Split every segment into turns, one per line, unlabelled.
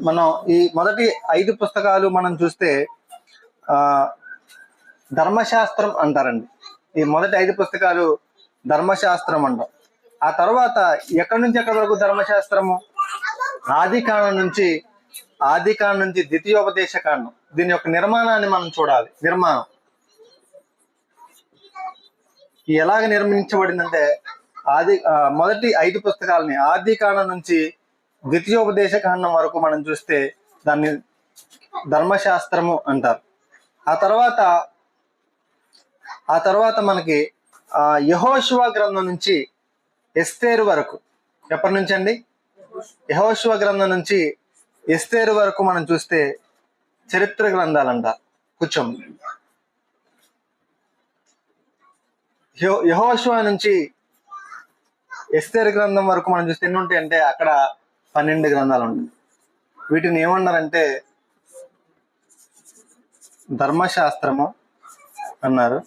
మనం ఈ మొదటి 5 పుస్తకాలు మనం చూస్తే ఆ ధర్మశాస్త్రం అంటారండి. ఈ మొదటి 5 పుస్తకాలు ధర్మశాస్త్రం అంటాం. ఆ తర్వాత ఎక్కడి నుంచి ఎక్కడి వరకు ధర్మశాస్త్రము? ఆది కాండం నుంచి ద్వితీయోపదేశ కాండం. దీని యొక్క నిర్మాణాన్ని మనం చూడాలి. నిర్మాణం ఎలాగ నిర్మించబడిందంటే మొదటి 5 పుస్తకాలని ఆది కాండం నుంచి ద్వితీయోపదేశ కాండం వరకు మనం చూస్తే దాన్ని ధర్మశాస్త్రము అంటారు. ఆ తర్వాత మనకి యెహోషువ గ్రంథం నుంచి ఎస్తేరు వరకు. ఎప్పటి నుంచి అండి? యెహోషువ గ్రంథం నుంచి ఎస్తేరు వరకు మనం చూస్తే చరిత్ర గ్రంథాలు అంటారు. కూర్చోం. యెహోషువ నుంచి ఎస్తేరు గ్రంథం వరకు మనం చూస్తే ఎన్ని ఉంటాయంటే అక్కడ 12 గ్రంథాలు ఉంటాయి. వీటిని ఏమన్నారంటే ధర్మశాస్త్రము అన్నారు.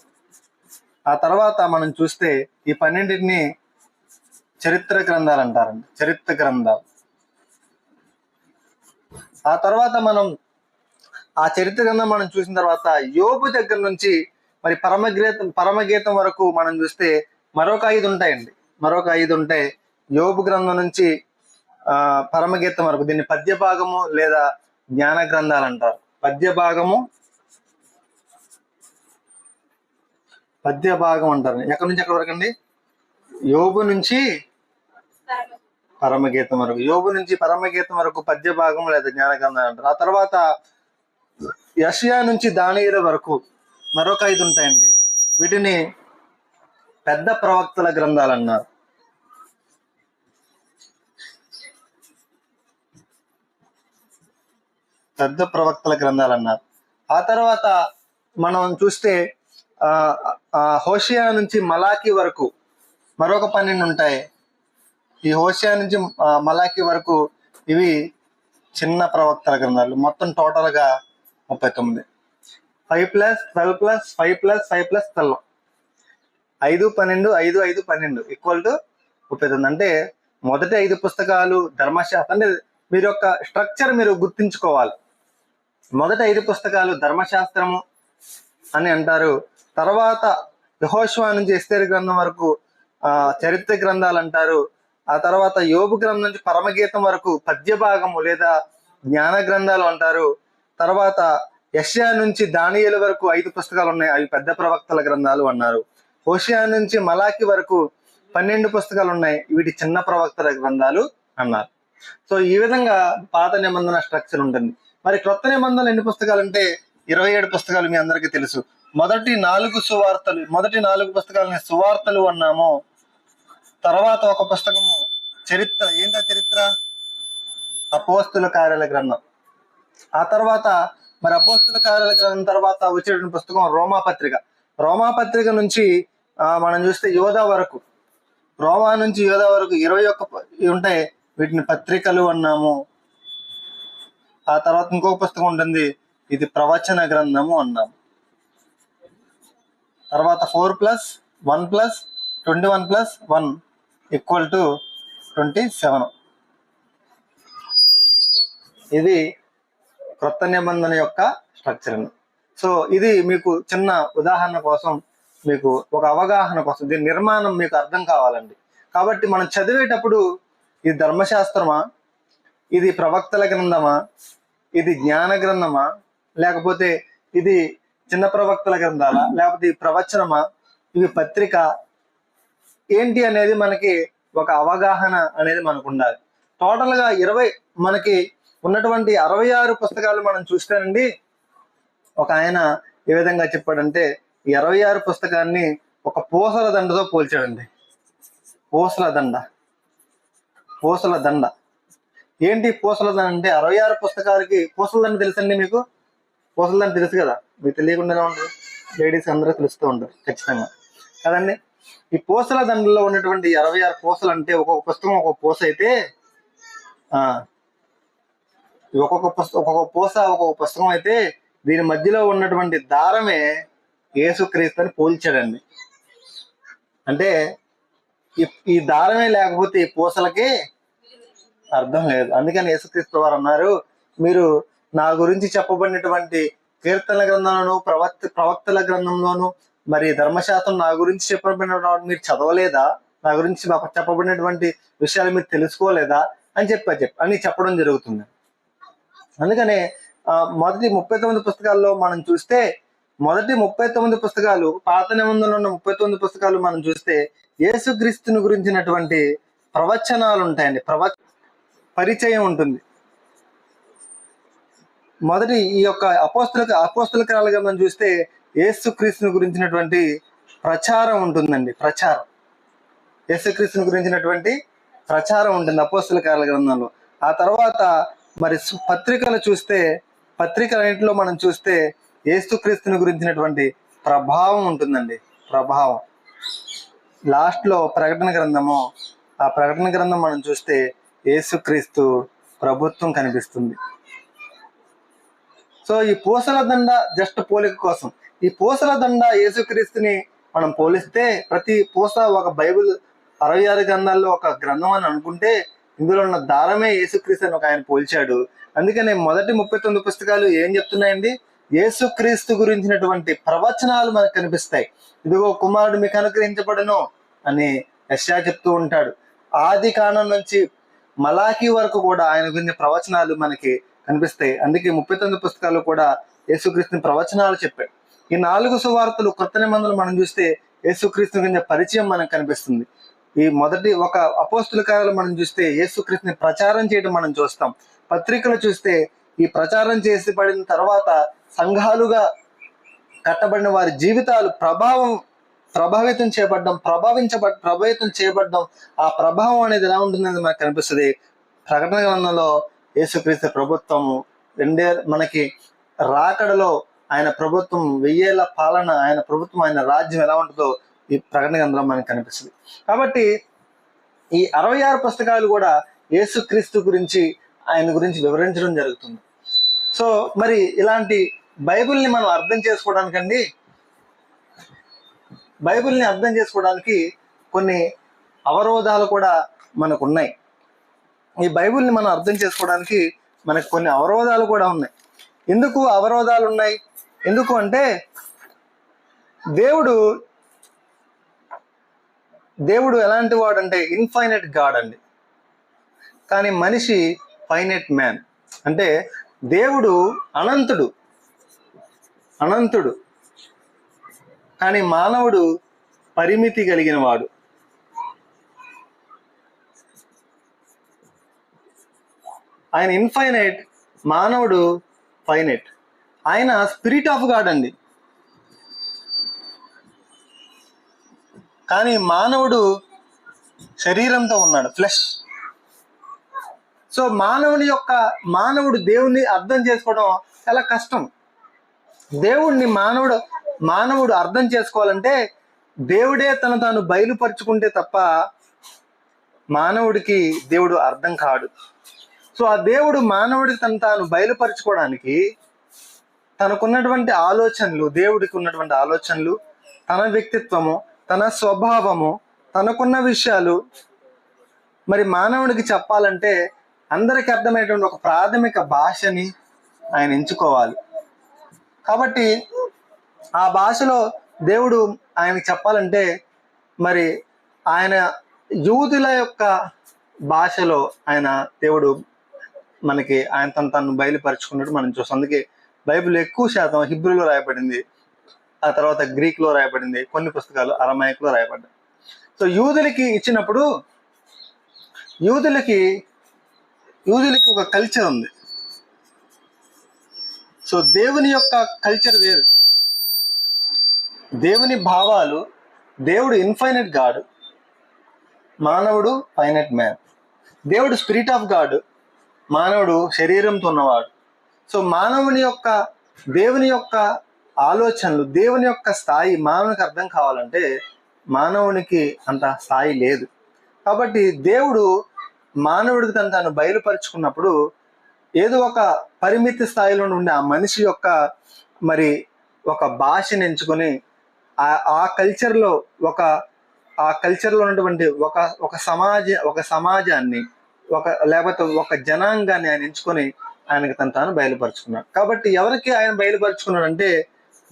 ఆ తర్వాత మనం చూస్తే ఈ 12ని చరిత్ర గ్రంథాలు అంటారండి. చరిత్ర గ్రంథాలు. ఆ తర్వాత మనం ఆ చరిత్ర గ్రంథం మనం చూసిన తర్వాత యోబు దగ్గర నుంచి మరి పరమగీతం వరకు మనం చూస్తే మరొక 5 ఉంటాయండి. మరొక 5 ఉంటాయి. యోబు గ్రంథం నుంచి పరమగీతం వరకు. దీన్ని పద్య భాగము లేదా జ్ఞాన గ్రంథాలు అంటారు. పద్య భాగం అంటారు. ఎక్కడి నుంచి ఎక్కడి వరకు అండి? యోబు నుంచి పరమగీతం వరకు. యోబు నుంచి పరమగీతం వరకు పద్య భాగం లేదా జ్ఞాన గ్రంథాలు అంటారు. ఆ తర్వాత యెషయా నుంచి దానియేలు వరకు మరొక 5 ఉంటాయండి. వీటిని పెద్ద ప్రవక్తల గ్రంథాలు అన్నారు. పెద్ద ప్రవక్తల గ్రంథాలు అన్నారు. ఆ తర్వాత మనం చూస్తే హోషేయ నుంచి మలాకి వరకు మరొక 12 ఉంటాయి. ఈ హోషేయ నుంచి మలాకి వరకు ఇవి చిన్న ప్రవక్తల గ్రంథాలు. మొత్తం టోటల్ గా 39. 5+12+5+5+12 5, 12, 5, 5, 12 = 39. అంటే మొదటి 5 పుస్తకాలు ధర్మశాస్త్రం. అంటే మీరు యొక్క స్ట్రక్చర్ మీరు గుర్తించుకోవాలి. మొదటి 5 పుస్తకాలు ధర్మశాస్త్రము అని అంటారు. తర్వాత యెహోషువ నుంచి ఎస్తేరు గ్రంథం వరకు చరిత్ర గ్రంథాలు అంటారు. ఆ తర్వాత యోబు గ్రంథం నుంచి పరమగీతం వరకు పద్య భాగము లేదా జ్ఞాన గ్రంథాలు అంటారు. తర్వాత యెషయా నుంచి దానియేలు వరకు 5 పుస్తకాలు ఉన్నాయి. అవి పెద్ద ప్రవక్తల గ్రంథాలు అన్నారు. హోషేయ నుంచి మలాకి వరకు 12 పుస్తకాలు ఉన్నాయి. వీటి చిన్న ప్రవక్తల గ్రంథాలు అన్నారు. సో ఈ విధంగా పాత నిబంధన స్ట్రక్చర్ ఉంటుంది. మరి క్రొత్త నిబంధనలు ఎన్ని పుస్తకాలు అంటే 27 పుస్తకాలు మీ అందరికీ తెలుసు. మొదటి 4 పుస్తకాలని సువార్తలు అన్నాము. తర్వాత ఒక పుస్తకము చరిత్ర. ఏంటా చరిత్ర? అపోస్తుల కార్యాల గ్రంథం. ఆ తర్వాత మరి అపోస్తుల కార్యాల గ్రంథం తర్వాత వచ్చేటువంటి పుస్తకం రోమాపత్రిక నుంచి మనం చూస్తే యోధా వరకు, రోమా నుంచి యోధా వరకు 21 ఉంటాయి. వీటిని పత్రికలు అన్నాము. ఆ తర్వాత ఇంకొక పుస్తకం ఉంటుంది, ఇది ప్రవచన గ్రంథము అన్నాము. తర్వాత 4+1+21+1 = 27. ఇది క్రొత్త నిబంధన యొక్క స్ట్రక్చర్. సో ఇది మీకు చిన్న ఉదాహరణ కోసం, మీకు ఒక అవగాహన కోసం, దీని నిర్మాణం మీకు అర్థం కావాలండి. కాబట్టి మనం చదివేటప్పుడు ఇది ధర్మశాస్త్రమా, ఇది ప్రవక్తల గ్రంథమా, ఇది జ్ఞాన గ్రంథమా, లేకపోతే ఇది చిన్న ప్రవక్తల గ్రంథాలా, లేకపోతే ఇది ప్రవచనమా, ఇవి పత్రిక ఏంటి అనేది మనకి ఒక అవగాహన అనేది మనకు ఉండాలి. టోటల్ గా మనకి ఉన్నటువంటి 66 పుస్తకాలు మనం చూస్తేనండి, ఒక ఆయన ఏ విధంగా చెప్పాడంటే ఈ 66 పుస్తకాన్ని ఒక పూసల దండతో పోల్చాడండి. పూసల దండ ఏంటి పూసల దండ అంటే? 66 పుస్తకాలకి పూసల దండ తెలుసండి మీకు? పూసల దండ తెలుసు కదా? మీకు తెలియకుండా ఉంటుంది. లేడీస్ అందరూ తెలుస్తూ ఉంటారు ఖచ్చితంగా కదండి. ఈ పూసల దండలో ఉన్నటువంటి 66 పూసలు అంటే ఒక్కొక్క పుస్తకం ఒక్కొక్క పూస అయితే ఒక్కొక్క పుస్తకం అయితే దీని మధ్యలో ఉన్నటువంటి దారమే యేసుక్రీస్తు అని పోల్చాడండి. అంటే ఈ దారమే లేకపోతే ఈ పూసలకి అర్థం లేదు. అందుకని యేసుక్రీస్తు వారు అన్నారు, మీరు నా గురించి చెప్పబడినటువంటి కీర్తనల గ్రంథంలోను ప్రవక్తల గ్రంథంలోను మరి ధర్మశాస్త్రం నా గురించి చెప్పబడిన మీరు చదవలేదా? నా గురించి చెప్పబడినటువంటి విషయాలు మీరు తెలుసుకోలేదా అని చెప్పడం జరుగుతుంది. అందుకనే మొదటి 39 పుస్తకాల్లో మనం చూస్తే, మొదటి 39 పుస్తకాలు, పాత నిబంధనలో ఉన్న 39 పుస్తకాలు మనం చూస్తే యేసుక్రీస్తుని గురించినటువంటి ప్రవచనాలు ఉంటాయండి, పరిచయం ఉంటుంది. మొదటి ఈ యొక్క అపోస్తల కార్యాల గ్రంథం చూస్తే యేసుక్రీస్తుని గురించినటువంటి ప్రచారం ఉంటుందండి. యేసుక్రీస్తుని గురించినటువంటి ప్రచారం ఉంటుంది అపోస్తల కార్యాల గ్రంథంలో. ఆ తర్వాత మరి పత్రికలు చూస్తే, పత్రికలన్నింటిలో మనం చూస్తే యేసుక్రీస్తుని గురించినటువంటి ప్రభావం ఉంటుందండి. ప్రభావం లాస్ట్ లో ప్రకటన గ్రంథము, ఆ ప్రకటన గ్రంథం మనం చూస్తే యేసుక్రీస్తు ప్రభుత్వం కనిపిస్తుంది. సో ఈ పూసల దండ జస్ట్ పోలిక కోసం, ఈ పూసల దండ యేసుక్రీస్తుని మనం పోలిస్తే, ప్రతి పూస ఒక బైబిల్ 66 గ్రంథాల్లో ఒక గ్రంథం అని అనుకుంటే ఇందులో ఉన్న దారమే యేసుక్రీస్తు అని ఆయన పోల్చాడు. అందుకనే మొదటి 39 పుస్తకాలు ఏం చెప్తున్నాయండి? యేసుక్రీస్తు గురించినటువంటి ప్రవచనాలు మనకు కనిపిస్తాయి. ఇదిగో కుమారుడు మీకు అనుగ్రహించబడను అని యెషయా చెప్తూ ఉంటాడు. ఆది కాండం నుంచి మలాకి వరకు కూడా ఆయన గురించి ప్రవచనాలు మనకి కనిపిస్తాయి. అందుకే 39 పుస్తకాలు కూడా యేసుక్రీస్తుని ప్రవచనాలు చెప్పాడు. ఈ 4 సువార్తలు, కొత్త నిబంధనలు మనం చూస్తే యేసుక్రీస్తు గురించి పరిచయం మనకు కనిపిస్తుంది. ఈ మొదటి ఒక అపోస్తుల కార్యాలు మనం చూస్తే యేసుక్రీస్తుని ప్రచారం చేయడం మనం చూస్తాం. పత్రికలు చూస్తే ఈ ప్రచారం చేసి పడిన తర్వాత సంఘాలుగా కట్టబడిన వారి జీవితాలు ప్రభావితం చేయబడ్డం, ఆ ప్రభావం అనేది ఎలా ఉంటుందని మనకు కనిపిస్తుంది. ప్రకటన గ్రంథంలో యేసుక్రీస్తు ప్రభుత్వము మనకి రాకడలో ఆయన ప్రభుత్వం, 1000 ఏళ్ల పాలన, ఆయన ప్రభుత్వం, ఆయన రాజ్యం ఎలా ఉంటుందో ఈ ప్రకటన గ్రంథంలో మనకు కనిపిస్తుంది. కాబట్టి ఈ 66 పుస్తకాలు కూడా యేసుక్రీస్తు గురించి, ఆయన గురించి వివరించడం జరుగుతుంది. సో మరి ఇలాంటి బైబిల్ని మనం అర్థం చేసుకోవడానికి కొన్ని అవరోధాలు కూడా మనకు ఉన్నాయి. ఈ బైబిల్ని మనం అర్థం చేసుకోవడానికి మనకు కొన్ని అవరోధాలు కూడా ఉన్నాయి. ఎందుకు అవరోధాలు ఉన్నాయి? ఎందుకు అంటే దేవుడు ఎలాంటి వాడు అంటే ఇన్ఫైనైట్ గాడ్ అండి, కానీ మనిషి ఫైనైట్ మ్యాన్. అంటే దేవుడు అనంతుడు కానీ మానవుడు పరిమితి కలిగిన వాడు. ఆయన ఇన్ఫైనైట్, మానవుడు ఫైనైట్. ఆయన స్పిరిట్ ఆఫ్ గాడ్ అండి, కానీ మానవుడు శరీరంతో ఉన్నాడు, ఫ్లెష్. సో మానవుడు దేవుణ్ణి అర్థం చేసుకోవడం చాలా కష్టం. దేవుణ్ణి మానవుడు అర్థం చేసుకోవాలంటే దేవుడే తాను బయలుపరుచుకుంటే తప్ప మానవుడికి దేవుడు అర్థం కాడు. సో ఆ దేవుడు మానవుడికి తాను బయలుపరుచుకోవడానికి తనకున్నటువంటి ఆలోచనలు, దేవుడికి ఉన్నటువంటి ఆలోచనలు, తన వ్యక్తిత్వము, తన స్వభావము, తనకున్న విషయాలు మరి మానవుడికి చెప్పాలంటే అందరికి అర్థమయ్యేటువంటి ఒక ప్రాథమిక భాషని ఆయన ఎంచుకోవాలి. కాబట్టి ఆ భాషలో దేవుడు ఆయనకి చెప్పాలంటే మరి ఆయన యూదుల యొక్క భాషలో దేవుడు మనకి ఆయన తను బయలుపరుచుకున్నట్టు మనం చూస్తాం. అందుకే బైబిల్ ఎక్కువ శాతం హిబ్రూలో రాయబడింది, ఆ తర్వాత గ్రీక్లో రాయబడింది, కొన్ని పుస్తకాలు అరమాయిక్లో రాయబడ్డాయి. సో యూదులకి ఇచ్చినప్పుడు యూదులకి ఒక కల్చర్ ఉంది. సో దేవుని యొక్క కల్చర్ వేరు, దేవుని భావాలు. దేవుడు ఇన్ఫైనైట్ గాడ్, మానవుడు ఫైనైట్ మ్యాన్. దేవుడు స్పిరిట్ ఆఫ్ గాడ్, మానవుడు శరీరంతో ఉన్నవాడు. సో దేవుని యొక్క ఆలోచనలు, దేవుని యొక్క స్థాయి మానవునికి అర్థం కావాలంటే మానవునికి అంత స్థాయి లేదు. కాబట్టి దేవుడు మానవుడికి తాను బయలుపరుచుకున్నప్పుడు ఏదో ఒక పరిమితి స్థాయిలో ఉండే ఆ మనిషి యొక్క మరి ఒక భాషను ఎంచుకొని ఆ కల్చర్లో ఉన్నటువంటి ఒక సమాజాన్ని లేకపోతే ఒక జనాంగాన్ని ఆయన ఎంచుకొని ఆయనకి తను తాను బయలుపరుచుకున్నాడు. కాబట్టి ఎవరికి ఆయన బయలుపరుచుకున్నాడు అంటే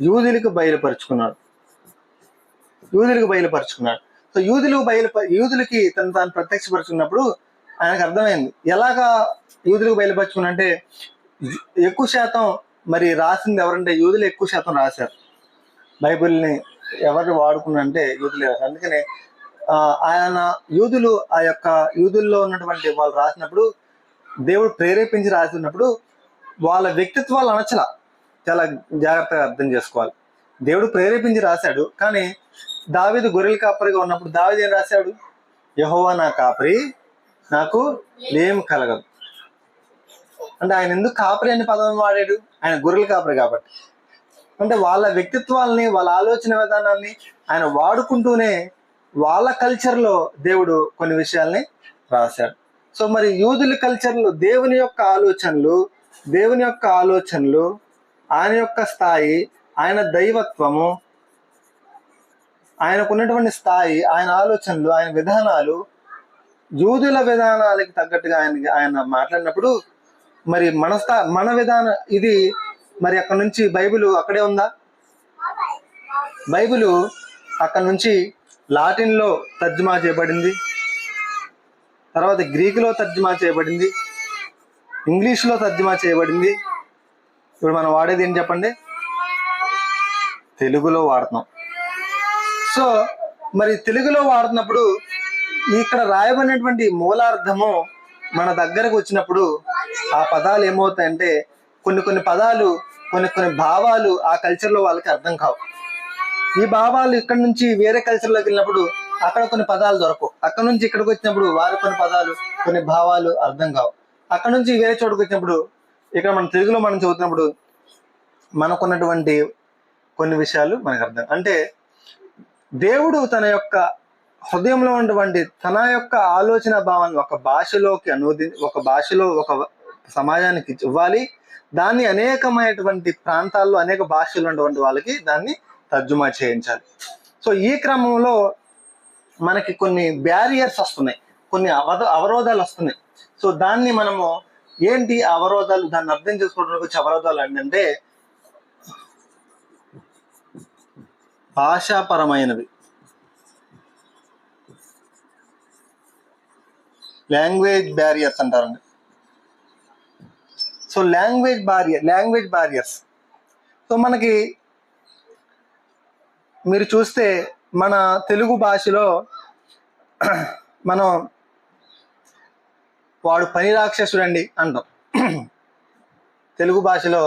యూదులకు బయలుపరుచుకున్నాడు. సో యూదులకి తను తాను ప్రత్యక్షపరుచుకున్నప్పుడు ఆయనకు అర్థమైంది. ఎలాగా యూదులకు బయలుపరుచుకున్నా అంటే ఎక్కువ శాతం మరి రాసింది ఎవరంటే యూదులు ఎక్కువ శాతం రాశారు. బైబిల్ని ఎవరు వాడుకున్నారంటే యూదులే రాశారు. అందుకనే ఆయన యూదుల్లో ఉన్నటువంటి వాళ్ళు రాసినప్పుడు దేవుడు ప్రేరేపించి రాసినప్పుడు వాళ్ళ వ్యక్తిత్వాలు అనచలా. చాలా జాగ్రత్తగా అర్థం చేసుకోవాలి. దేవుడు ప్రేరేపించి రాశాడు, కానీ దావీదు గొర్రెల కాపరిగా ఉన్నప్పుడు దావీదు ఏం రాశాడు? యెహోవా నా కాపరి, నాకు ఏం కలగదు. అంటే ఆయన ఎందుకు కాపరి అనే పదం వాడాడు? ఆయన గొర్రెల కాపరి కాబట్టి. అంటే వాళ్ళ వ్యక్తిత్వాలని, వాళ్ళ ఆలోచన విధానాన్ని ఆయన వాడుకుంటూనే వాళ్ళ కల్చర్లో దేవుడు కొన్ని విషయాల్ని రాశాడు. సో మరి యూదుల కల్చర్లో దేవుని యొక్క ఆలోచనలు, ఆయన యొక్క స్థాయి, ఆయన దైవత్వము, ఆయనకున్నటువంటి స్థాయి, ఆయన ఆలోచనలు, ఆయన విధానాలు యూదుల విధానాలకి తగ్గట్టుగా ఆయన మాట్లాడినప్పుడు మరి మన విధానం ఇది. మరి అక్కడ నుంచి బైబిల్ అక్కడే ఉందా? బైబిల్ అక్కడ నుంచి లాటిన్లో తర్జుమా చేయబడింది, తర్వాత గ్రీకులో తర్జుమా చేయబడింది, ఇంగ్లీష్లో తర్జుమా చేయబడింది. ఇప్పుడు మనం వాడేది ఏం చెప్పండి? తెలుగులో వాడుతున్నాం. సో మరి తెలుగులో వాడుతున్నప్పుడు ఇక్కడ రాయబడినటువంటి మూలార్థము మన దగ్గరకు వచ్చినప్పుడు ఆ పదాలు ఏమవుతాయంటే కొన్ని పదాలు, కొన్ని భావాలు ఆ కల్చర్లో వాళ్ళకి అర్థం కావు. ఈ భావాలు ఇక్కడ నుంచి వేరే కల్చర్లోకి వెళ్ళినప్పుడు అక్కడ కొన్ని పదాలు దొరకవు. అక్కడ నుంచి ఇక్కడికి వచ్చినప్పుడు వారి కొన్ని పదాలు, కొన్ని భావాలు అర్థం కావు. అక్కడ నుంచి వేరే చోటుకు వచ్చినప్పుడు ఇక్కడ మన తెలుగులో మనం చదువుతున్నప్పుడు మనకున్నటువంటి కొన్ని విషయాలు మనకు అర్థం. అంటే దేవుడు తన యొక్క హృదయంలో ఉన్నటువంటి తన యొక్క ఆలోచన భావాన్ని ఒక భాషలో ఒక సమాజానికి ఇవ్వాలి. దాన్ని అనేకమైనటువంటి ప్రాంతాల్లో అనేక భాషలు ఉన్నటువంటి వాళ్ళకి దాన్ని తర్జుమా చేయించాలి. సో ఈ క్రమంలో మనకి కొన్ని బ్యారియర్స్ వస్తున్నాయి, కొన్ని అవరోధాలు వస్తున్నాయి. సో దాన్ని మనము ఏంటి అవరోధాలు, దాన్ని అర్థం చేసుకోవడానికి వచ్చే అవరోధాలు ఏంటంటే భాషాపరమైనవి, లాంగ్వేజ్ బ్యారియర్స్ అంటారండి. So language barriers. సో మనకి మీరు చూస్తే మన తెలుగు భాషలో మనం వాడు పని రాక్షసుడండి అంటాం. తెలుగు భాషలో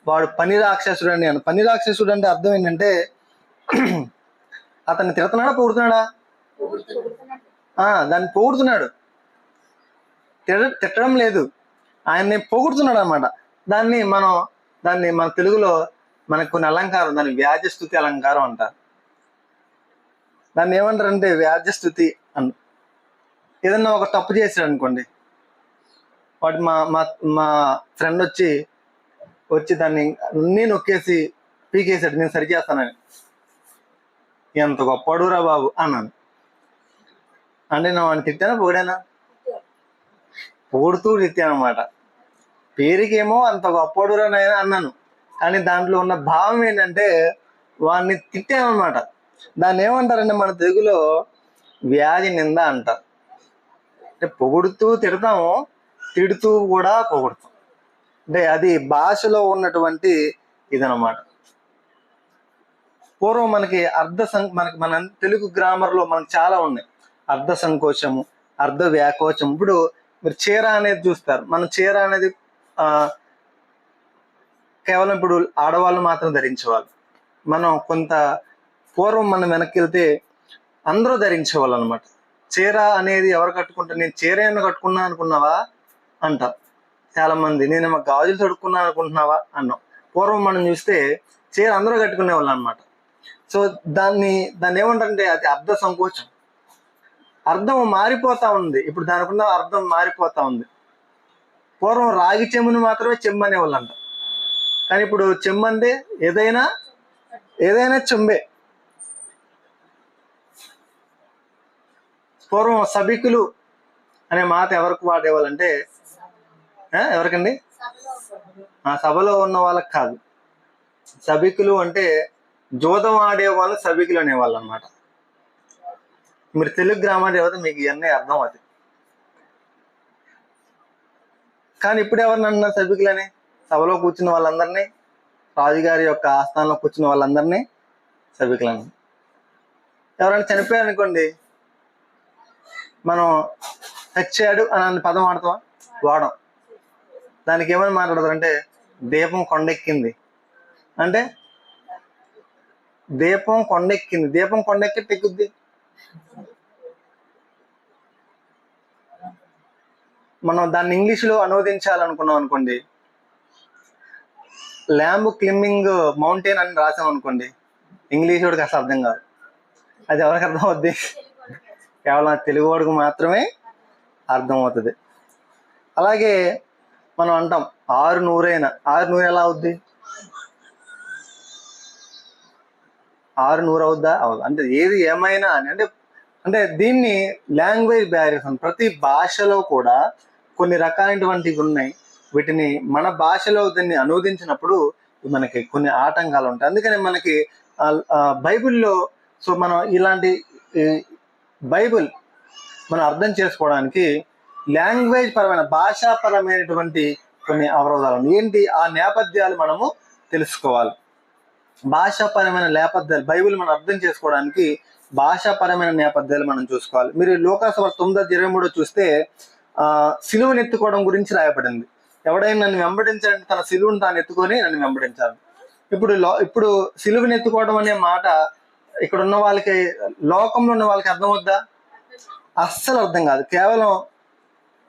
వాడు పని రాక్షసుడండి అంటాం. పని రాక్షసుడు అంటే అర్థం ఏంటంటే అతన్ని తిడుతున్నాడా, పొగుడుతున్నాడా? దాన్ని పొగుడుతున్నాడు, తిట్టడం లేదు, ఆయన్ని పొగుడుతున్నాడు అనమాట. దాన్ని మన తెలుగులో మనకు కొన్ని అలంకారం, దాన్ని వ్యాజస్థుతి అలంకారం అంటారు. దాన్ని ఏమంటారంటే వ్యాజస్థుతి అని. ఏదన్నా ఒక తప్పు చేశాడు అనుకోండి, వాటి మా ఫ్రెండ్ వచ్చి దాన్ని నేను నొక్కేసి పీకేసాడు, నేను సరి చేస్తానని. ఎంత గొప్పడురా బాబు అన్నాను. అంటే నా వాడిని తిట్టానా, పొగిడానా? పొగుడుతూ తిట్టానమాట. పేరుకేమో అంత గొప్పడురా నాయనా అన్నాను, కానీ దాంట్లో ఉన్న భావం ఏంటంటే వాడిని తిట్టానమాట. దాన్ని ఏమంటారంటే మన తెలుగులో వ్యాధి నింద అంటారు. అంటే పొగుడుతూ తిడతాము, తిడుతూ కూడా పొగుడుతాం. అంటే అది భాషలో ఉన్నటువంటి ఇదనమాట. పూర్వం మనకి మన తెలుగు గ్రామర్లో మనకు చాలా ఉన్నాయి. అర్ధ సంకోచము, అర్ధ వ్యాకోచం. ఇప్పుడు మీరు చీర అనేది చూస్తారు. మన చీర అనేది కేవలం ఇప్పుడు ఆడవాళ్ళు మాత్రం ధరించేవాళ్ళు. మనం పూర్వం మనం వెనక్కి వెళ్తే అందరూ ధరించేవాళ్ళు అనమాట. చీర అనేది ఎవరు కట్టుకుంటారు? నేను చీర ఏమన్నా కట్టుకున్నా అనుకున్నావా అంటారు చాలా మంది. నేనేమో గాజులు తొడుక్కున్నా అనుకుంటున్నావా అన్నాం. పూర్వం మనం చూస్తే చీర అందరూ కట్టుకునే వాళ్ళు అనమాట. సో దాన్ని ఏమంటారంటే అది అర్ధ సంకోచం. అర్థం మారిపోతా ఉంది. ఇప్పుడు దానికి ఉన్న అర్థం మారిపోతా ఉంది. పూర్వం రాగి చెమ్ముని మాత్రమే చెమ్ము అనేవాళ్ళు అంట, కానీ ఇప్పుడు చెమ్ము అంటే ఏదైనా చెంబే. పూర్వం సభికులు అనే మాట ఎవరికి వాడేవాళ్ళంటే ఎవరికండి? ఆ సభలో ఉన్న వాళ్ళకి కాదు. సభికులు అంటే జూదం ఆడే వాళ్ళు సభికులు అనేవాళ్ళు అనమాట. మీరు తెలుగు గ్రామర్ చదివితే మీకు ఇవన్నీ అర్థం అవుతుంది. కానీ ఇప్పుడు ఎవరిని అన్నారు సభికులని? సభలో కూర్చున్న వాళ్ళందరినీ, రాజుగారి యొక్క ఆస్థానంలో కూర్చున్న వాళ్ళందరినీ సభికులని. ఎవరైనా చనిపోయారనుకోండి, మనం చచ్చాడు అని పదం వాడతాం, వాడం. దానికి ఏమని మాట్లాడతారంటే దీపం కొండెక్కింది అంటే, దీపం కొండెక్కింది. దీపం కొండెక్కి ఎక్కుద్ది. మనం దాన్ని ఇంగ్లీష్లో అనువదించాలనుకున్నాం అనుకోండి, ల్యాంబ్ క్లిమ్మింగ్ మౌంటైన్ అని రాసాం అనుకోండి, ఇంగ్లీష్ వాడికి అసలు అర్థం కాదు. అది ఎవరికి అర్థం అవుద్ది? కేవలం తెలుగు వాడికి మాత్రమే అర్థం అవుతుంది. అలాగే మనం అంటాం 600 అయినా, 600 ఎలా అవుద్ది? 600 అవుద్దా? అవదు. అంటే ఏది ఏమైనా అని అంటే దీన్ని లాంగ్వేజ్ బ్యారియర్స్ అని. ప్రతి భాషలో కూడా కొన్ని రకాలైనటువంటివి ఉన్నాయి. వీటిని మన భాషలో దీన్ని అనువదించినప్పుడు మనకి కొన్ని ఆటంకాలు ఉంటాయి. అందుకని మనకి బైబిల్లో మనం ఇలాంటి బైబిల్ మనం అర్థం చేసుకోవడానికి లాంగ్వేజ్ పరమైన, భాషాపరమైనటువంటి కొన్ని అవరోధాలు ఏంటి, ఆ నేపథ్యాలు మనము తెలుసుకోవాలి. భాషాపరమైన నేపథ్యాలు, బైబిల్ మనం అర్థం చేసుకోవడానికి భాషాపరమైన నేపథ్యాలు మనం చూసుకోవాలి. మీరు లోకాసువార్త 9:23 చూస్తే సిలువను ఎత్తుకోవడం గురించి రాయబడింది. ఎవడైనా నన్ను వెంబడించాలంటే తన సిలువను తాను ఎత్తుకొని నన్ను వెంబడించాలి. ఇప్పుడు సిలువను ఎత్తుకోవడం అనే మాట ఇక్కడ ఉన్న వాళ్ళకి, లోకంలో ఉన్న వాళ్ళకి అర్థమవుద్దా? అస్సలు అర్థం కాదు. కేవలం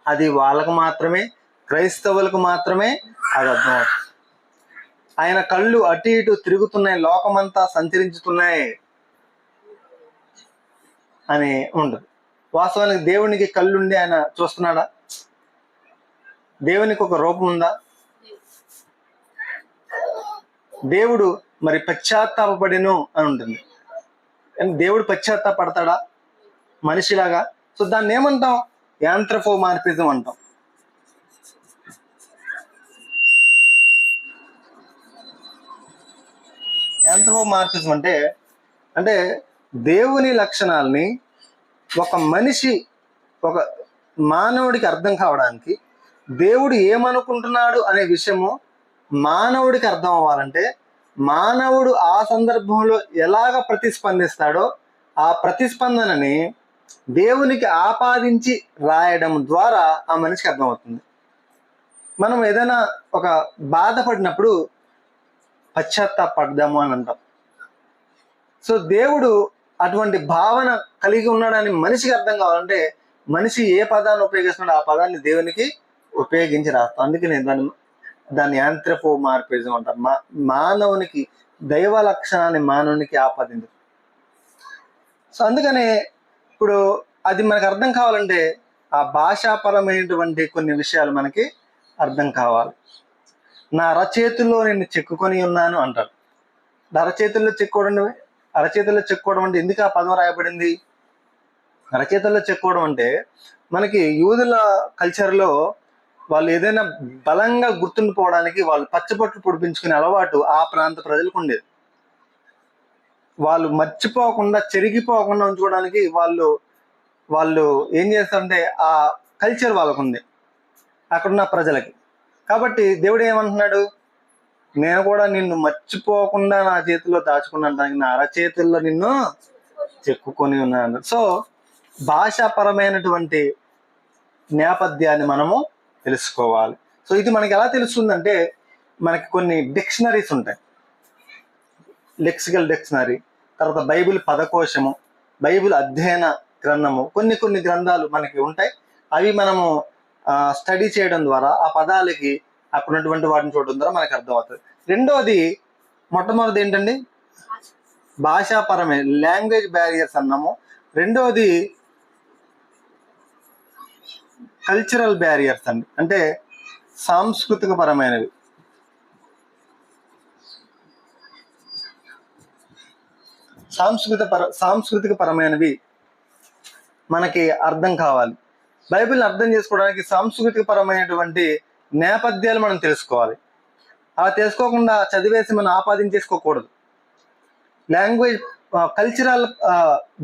అది వాళ్ళకు మాత్రమే, క్రైస్తవులకు మాత్రమే అది అర్థమవుతుంది. ఆయన కళ్ళు అటు ఇటు తిరుగుతున్నాయి, లోకమంతా సంచరించుతున్నాయి అని ఉండదు. వాస్తవానికి దేవునికి కళ్ళుండి ఆయన చూస్తున్నాడా? దేవునికి ఒక రూపం ఉందా? దేవుడు మరి పశ్చాత్తాపపడిను అని ఉంటుంది. దేవుడు పశ్చాత్తాపడతాడా మనిషిలాగా? సో దాన్ని ఏమంటాం? యాంథ్రోపోమార్ఫిజం అంటాం. యాంథ్రోపోమార్ఫిజం అంటే దేవుని లక్షణాలని ఒక మనిషి, ఒక మానవుడికి అర్థం కావడానికి, దేవుడు ఏమనుకుంటున్నాడు అనే విషయము మానవుడికి అర్థం అవ్వాలంటే, మానవుడు ఆ సందర్భంలో ఎలాగ ప్రతిస్పందిస్తాడో ఆ ప్రతిస్పందనని దేవునికి ఆపాదించి రాయడం ద్వారా ఆ మనిషికి అర్థమవుతుంది. మనం ఏదైనా ఒక బాధపడినప్పుడు పశ్చాత్తాపడదాము అని అంటాం. సో దేవుడు అటువంటి భావన కలిగి ఉన్నాడని మనిషికి అర్థం కావాలంటే, మనిషి ఏ పదాన్ని ఉపయోగిస్తున్నాడో ఆ పదాన్ని దేవునికి ఉపయోగించి రాస్తాం. అందుకని దాన్ని యాంథ్రోపోమార్ఫిజం అంటారు. మానవునికి దైవ లక్షణాన్ని మానవునికి ఆపాదించు. సో అందుకనే ఇప్పుడు అది మనకు అర్థం కావాలంటే ఆ భాషాపరమైనటువంటి కొన్ని విషయాలు మనకి అర్థం కావాలి. నా అరచేతుల్లో నేను చెక్కుకొని ఉన్నాను అంటారు. అరచేతుల్లో చెక్కుకోవడం అంటే ఎందుకు ఆ పదం రాయబడింది? అరచేతుల్లో చెక్కుకోవడం అంటే మనకి యూదుల కల్చర్లో వాళ్ళు ఏదైనా బలంగా గుర్తుండిపోవడానికి వాళ్ళు పచ్చబొట్లు పొడిపించుకునే అలవాటు ఆ ప్రాంత ప్రజలకు ఉండేది. వాళ్ళు మర్చిపోకుండా, చెరిగిపోకుండా ఉంచుకోవడానికి వాళ్ళు ఏం చేస్తారంటే ఆ కల్చర్ వాళ్ళకు ఉంది అక్కడున్న ప్రజలకి. కాబట్టి దేవుడు ఏమంటున్నాడు? నేను కూడా నిన్ను మర్చిపోకుండా నా చేతిలో దాచుకున్నాను, నా అరచేతుల్లో నిన్ను చెక్కుకొని ఉన్నాను. సో భాషాపరమైనటువంటి నేపథ్యాన్ని మనము తెలుసుకోవాలి. సో ఇది మనకి ఎలా తెలుస్తుందంటే, మనకి కొన్ని డిక్షనరీస్ ఉంటాయి. లెక్సికల్ డిక్షనరీ, తర్వాత బైబిల్ పదకోశము, బైబిల్ అధ్యయన గ్రంథము, కొన్ని గ్రంథాలు మనకి ఉంటాయి. అవి మనము స్టడీ చేయడం ద్వారా ఆ పదాలకి అక్కడ ఉన్నటువంటి వాటిని చూడడం ద్వారా మనకు అర్థమవుతుంది. రెండోది, మొట్టమొదటి ఏంటండి? భాషాపరమైన లాంగ్వేజ్ బ్యారియర్స్ అన్నాము. రెండోది కల్చరల్ బ్యారియర్స్ అండి, అంటే సాంస్కృతిక పరమైనవి. సాంస్కృతిక పరమైనవి మనకి అర్థం కావాలి. బైబిల్ని అర్థం చేసుకోవడానికి సాంస్కృతిక పరమైనటువంటి నేపథ్యాలు మనం తెలుసుకోవాలి. అలా తెలుసుకోకుండా చదివేసి మనం ఆపాదించేసుకోకూడదు. లాంగ్వేజ్ కల్చరల్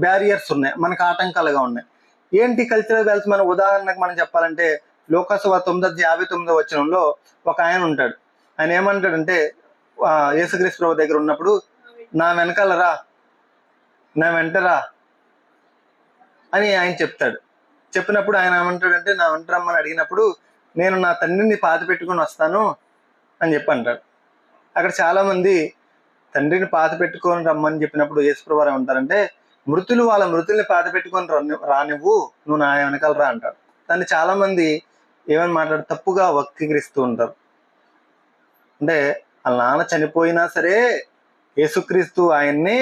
బ్యారియర్స్ ఉన్నాయి, మనకు ఆటంకాలుగా ఉన్నాయి. ఏంటి కల్చరల్ బ్యారియర్స్? మన ఉదాహరణకు మనం చెప్పాలంటే లోకాసువార్త 9:59 ఒక ఆయన ఉంటాడు. ఆయన ఏమంటాడంటే యేసుక్రీస్తు ప్రభు దగ్గర ఉన్నప్పుడు, నా వెనకాల రా, నా వెంటరా అని ఆయన చెప్తాడు. చెప్పినప్పుడు ఆయన ఏమంటాడంటే, నా వెంట రమ్మని అడిగినప్పుడు, నేను నా తండ్రిని పాతి పెట్టుకుని వస్తాను అని చెప్పి అంటాడు. అక్కడ చాలా మంది తండ్రిని పాతి పెట్టుకొని రమ్మని చెప్పినప్పుడు యేసుప్రభు ఏమంటారంటే, మృతులు వాళ్ళ మృతుల్ని పాతి పెట్టుకొని రానివ్వు, నువ్వు నా వెనకాల రా అంటాడు. దాన్ని చాలా మంది ఏమని మాట్లాడు తప్పుగా వక్రీకరిస్తూ ఉంటారు. అంటే వాళ్ళ నాన్న చనిపోయినా సరే యేసుక్రీస్తు ఆయన్ని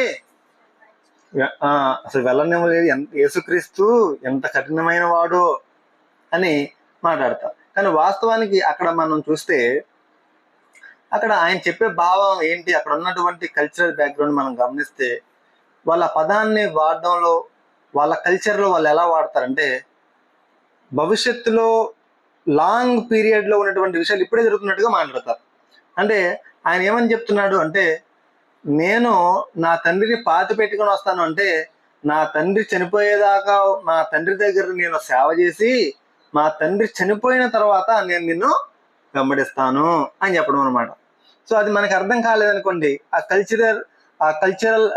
అసలు వెళ్ళనివ్వలేదు, యేసుక్రీస్తు ఎంత కఠినమైన వాడో అని మాట్లాడతారు. కానీ వాస్తవానికి అక్కడ మనం చూస్తే అక్కడ ఆయన చెప్పే భావం ఏంటి, అక్కడ ఉన్నటువంటి కల్చరల్ బ్యాక్గ్రౌండ్ మనం గమనిస్తే వాళ్ళ పదాన్ని వాడడంలో, వాళ్ళ కల్చర్లో వాళ్ళు ఎలా వాడతారంటే, భవిష్యత్తులో లాంగ్ పీరియడ్లో ఉన్నటువంటి విషయాలు ఇప్పుడే జరుగుతున్నట్టుగా మాట్లాడతారు. అంటే ఆయన ఏమని చెప్తున్నాడు అంటే, నేను నా తండ్రిని పాతి పెట్టుకొని వస్తాను అంటే, నా తండ్రి చనిపోయేదాకా నా తండ్రి దగ్గర నేను సేవ చేసి మా తండ్రి చనిపోయిన తర్వాత నేను నిన్ను వెంబడిస్తాను అని చెప్పడం అనమాట. సో అది మనకు అర్థం కాలేదనుకోండి, ఆ కల్చరల్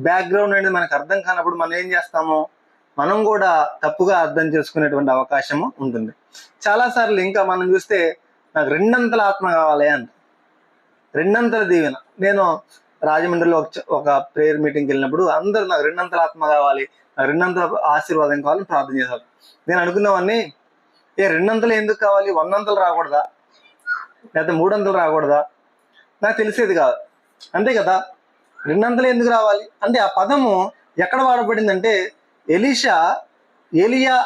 బ్యాక్గ్రౌండ్ అనేది మనకు అర్థం కానప్పుడు మనం ఏం చేస్తాము, మనం కూడా తప్పుగా అర్థం చేసుకునేటువంటి అవకాశము ఉంటుంది. చాలాసార్లు ఇంకా మనం చూస్తే నాకు రెండంతల ఆత్మ కావాలి అంట, రెండంతల దీవెన. నేను రాజమండ్రిలో ఒక ప్రేయర్ మీటింగ్కి వెళ్ళినప్పుడు అందరూ నాకు రెండంతల ఆత్మ కావాలి, నాకు రెండంతల ఆశీర్వాదం కావాలని ప్రార్థన చేశారు. నేను అనుకున్నవన్నీ, రెండంతలు ఎందుకు కావాలి, 100 రాకూడదా, లేకపోతే 300 రాకూడదా? నాకు తెలిసేది కాదు. అంతే కదా, 200 ఎందుకు రావాలి అంటే ఆ పదము ఎక్కడ వాడబడిందంటే, ఏలియా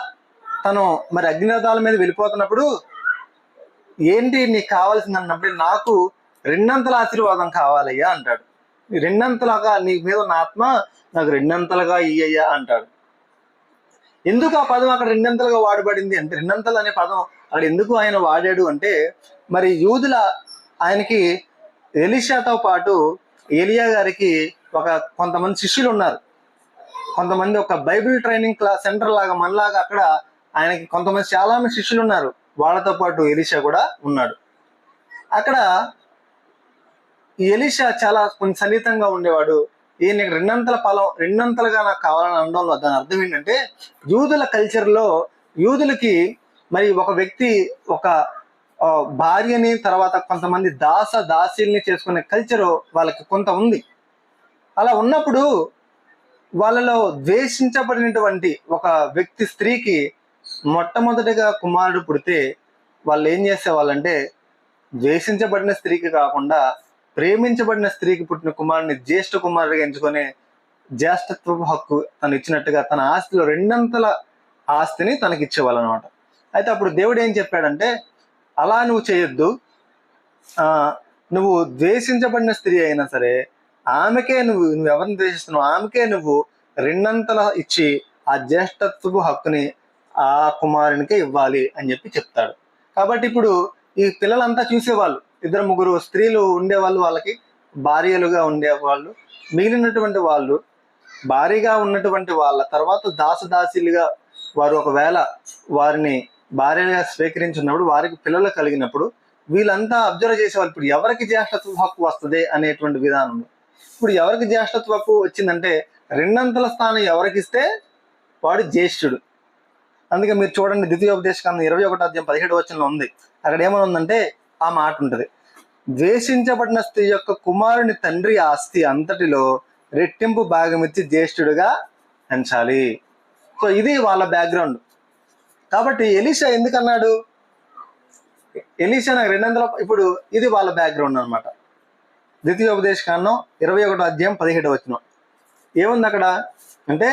తను మరి అగ్నిరథాల మీద వెళ్ళిపోతున్నప్పుడు, ఏంటి నీకు కావాల్సింది అన్నప్పుడు, నాకు 200 ఆశీర్వాదం కావాలయ్యా అంటాడు. 200గా నీ మీద ఉన్న ఆత్మ నాకు 200గా ఇయ్యయ్యా అంటాడు. ఎందుకు ఆ పదం అక్కడ 200గా వాడబడింది అంటే, 200 అనే పదం అక్కడ ఎందుకు ఆయన వాడాడు అంటే, మరి యూదుల ఆయనకి ఎలీషాతో పాటు ఏలియా గారికి కొంతమంది శిష్యులు ఉన్నారు. కొంతమంది ఒక బైబిల్ ట్రైనింగ్ సెంటర్ లాగా మనలాగా అక్కడ ఆయనకి కొంతమంది చాలా మంది శిష్యులు ఉన్నారు. వాళ్ళతో పాటు ఎలీషా కూడా ఉన్నాడు. అక్కడ ఈ ఎలీషా చాలా కొంచెం సన్నిహితంగా ఉండేవాడు. ఈయన 200 ఫలం 200గా నాకు కావాలని అనడంలో దాని అర్థం ఏంటంటే, యూదుల కల్చర్లో యూదులకి మరి ఒక వ్యక్తి ఒక భార్యని తర్వాత కొంతమంది దాసీల్ని చేసుకునే కల్చరు వాళ్ళకి కొంత ఉంది. అలా ఉన్నప్పుడు వాళ్ళలో ద్వేషించబడినటువంటి ఒక వ్యక్తి స్త్రీకి మొట్టమొదటిగా కుమారుడు పుడితే వాళ్ళు ఏం చేసేవాళ్ళంటే, ద్వేషించబడిన స్త్రీకి కాకుండా ప్రేమించబడిన స్త్రీకి పుట్టిన కుమారుడిని జ్యేష్ఠ కుమారుడిగా ఎంచుకొని జ్యేష్ఠత్వపు హక్కు తను ఇచ్చినట్టుగా తన ఆస్తిలో 200 ఆస్తిని తనకి ఇచ్చేవాళ్ళు అనమాట. అయితే అప్పుడు దేవుడు ఏం చెప్పాడంటే, అలా నువ్వు చేయొద్దు, నువ్వు ద్వేషించబడిన స్త్రీ అయినా సరే ఆమెకే నువ్వు ఎవరిని ద్వేషిస్తున్నావు ఆమెకే నువ్వు 200 ఇచ్చి ఆ జ్యేష్ఠత్వపు హక్కుని ఆ కుమారునికే ఇవ్వాలి అని చెప్తాడు. కాబట్టి ఇప్పుడు ఈ పిల్లలంతా చూసేవాళ్ళు, 2-3 స్త్రీలు ఉండేవాళ్ళు, వాళ్ళకి భార్యలుగా ఉండేవాళ్ళు. మిగిలినటువంటి వాళ్ళు భారీగా ఉన్నటువంటి వాళ్ళ తర్వాత దాసదాసీలుగా వారు ఒకవేళ వారిని భార్యగా స్వీకరించినప్పుడు, వారికి పిల్లలు కలిగినప్పుడు వీళ్ళంతా అబ్జర్వ్ చేసేవాళ్ళు, ఇప్పుడు ఎవరికి జ్యేష్ఠత్వ హక్కు వస్తుంది అనేటువంటి విధానంలో. ఇప్పుడు ఎవరికి జ్యేష్ఠత్వ హక్కు వచ్చిందంటే, 200 స్థానం ఎవరికి ఇస్తే వాడు జ్యేష్ఠుడు. అందుకే మీరు చూడండి, ద్వితీయోపదేశకాండం 21:17 ఉంది. అక్కడ ఏమని ఉందంటే ఆ మాట ఉంటుంది, ద్వేషించబడిన స్త్రీ యొక్క కుమారుని తండ్రి ఆస్తి అంతటిలో రెట్టింపు భాగమిచ్చి జ్యేష్ఠుడుగా ఎంచాలి. సో ఇది వాళ్ళ బ్యాక్గ్రౌండ్. కాబట్టి ఎలీషా ఎందుకన్నాడు, ఎలీషా నాకు 200, ఇప్పుడు ఇది వాళ్ళ బ్యాక్గ్రౌండ్ అనమాట. ద్వితీయోపదేశకాండం 21:17 ఏముంది అక్కడ అంటే,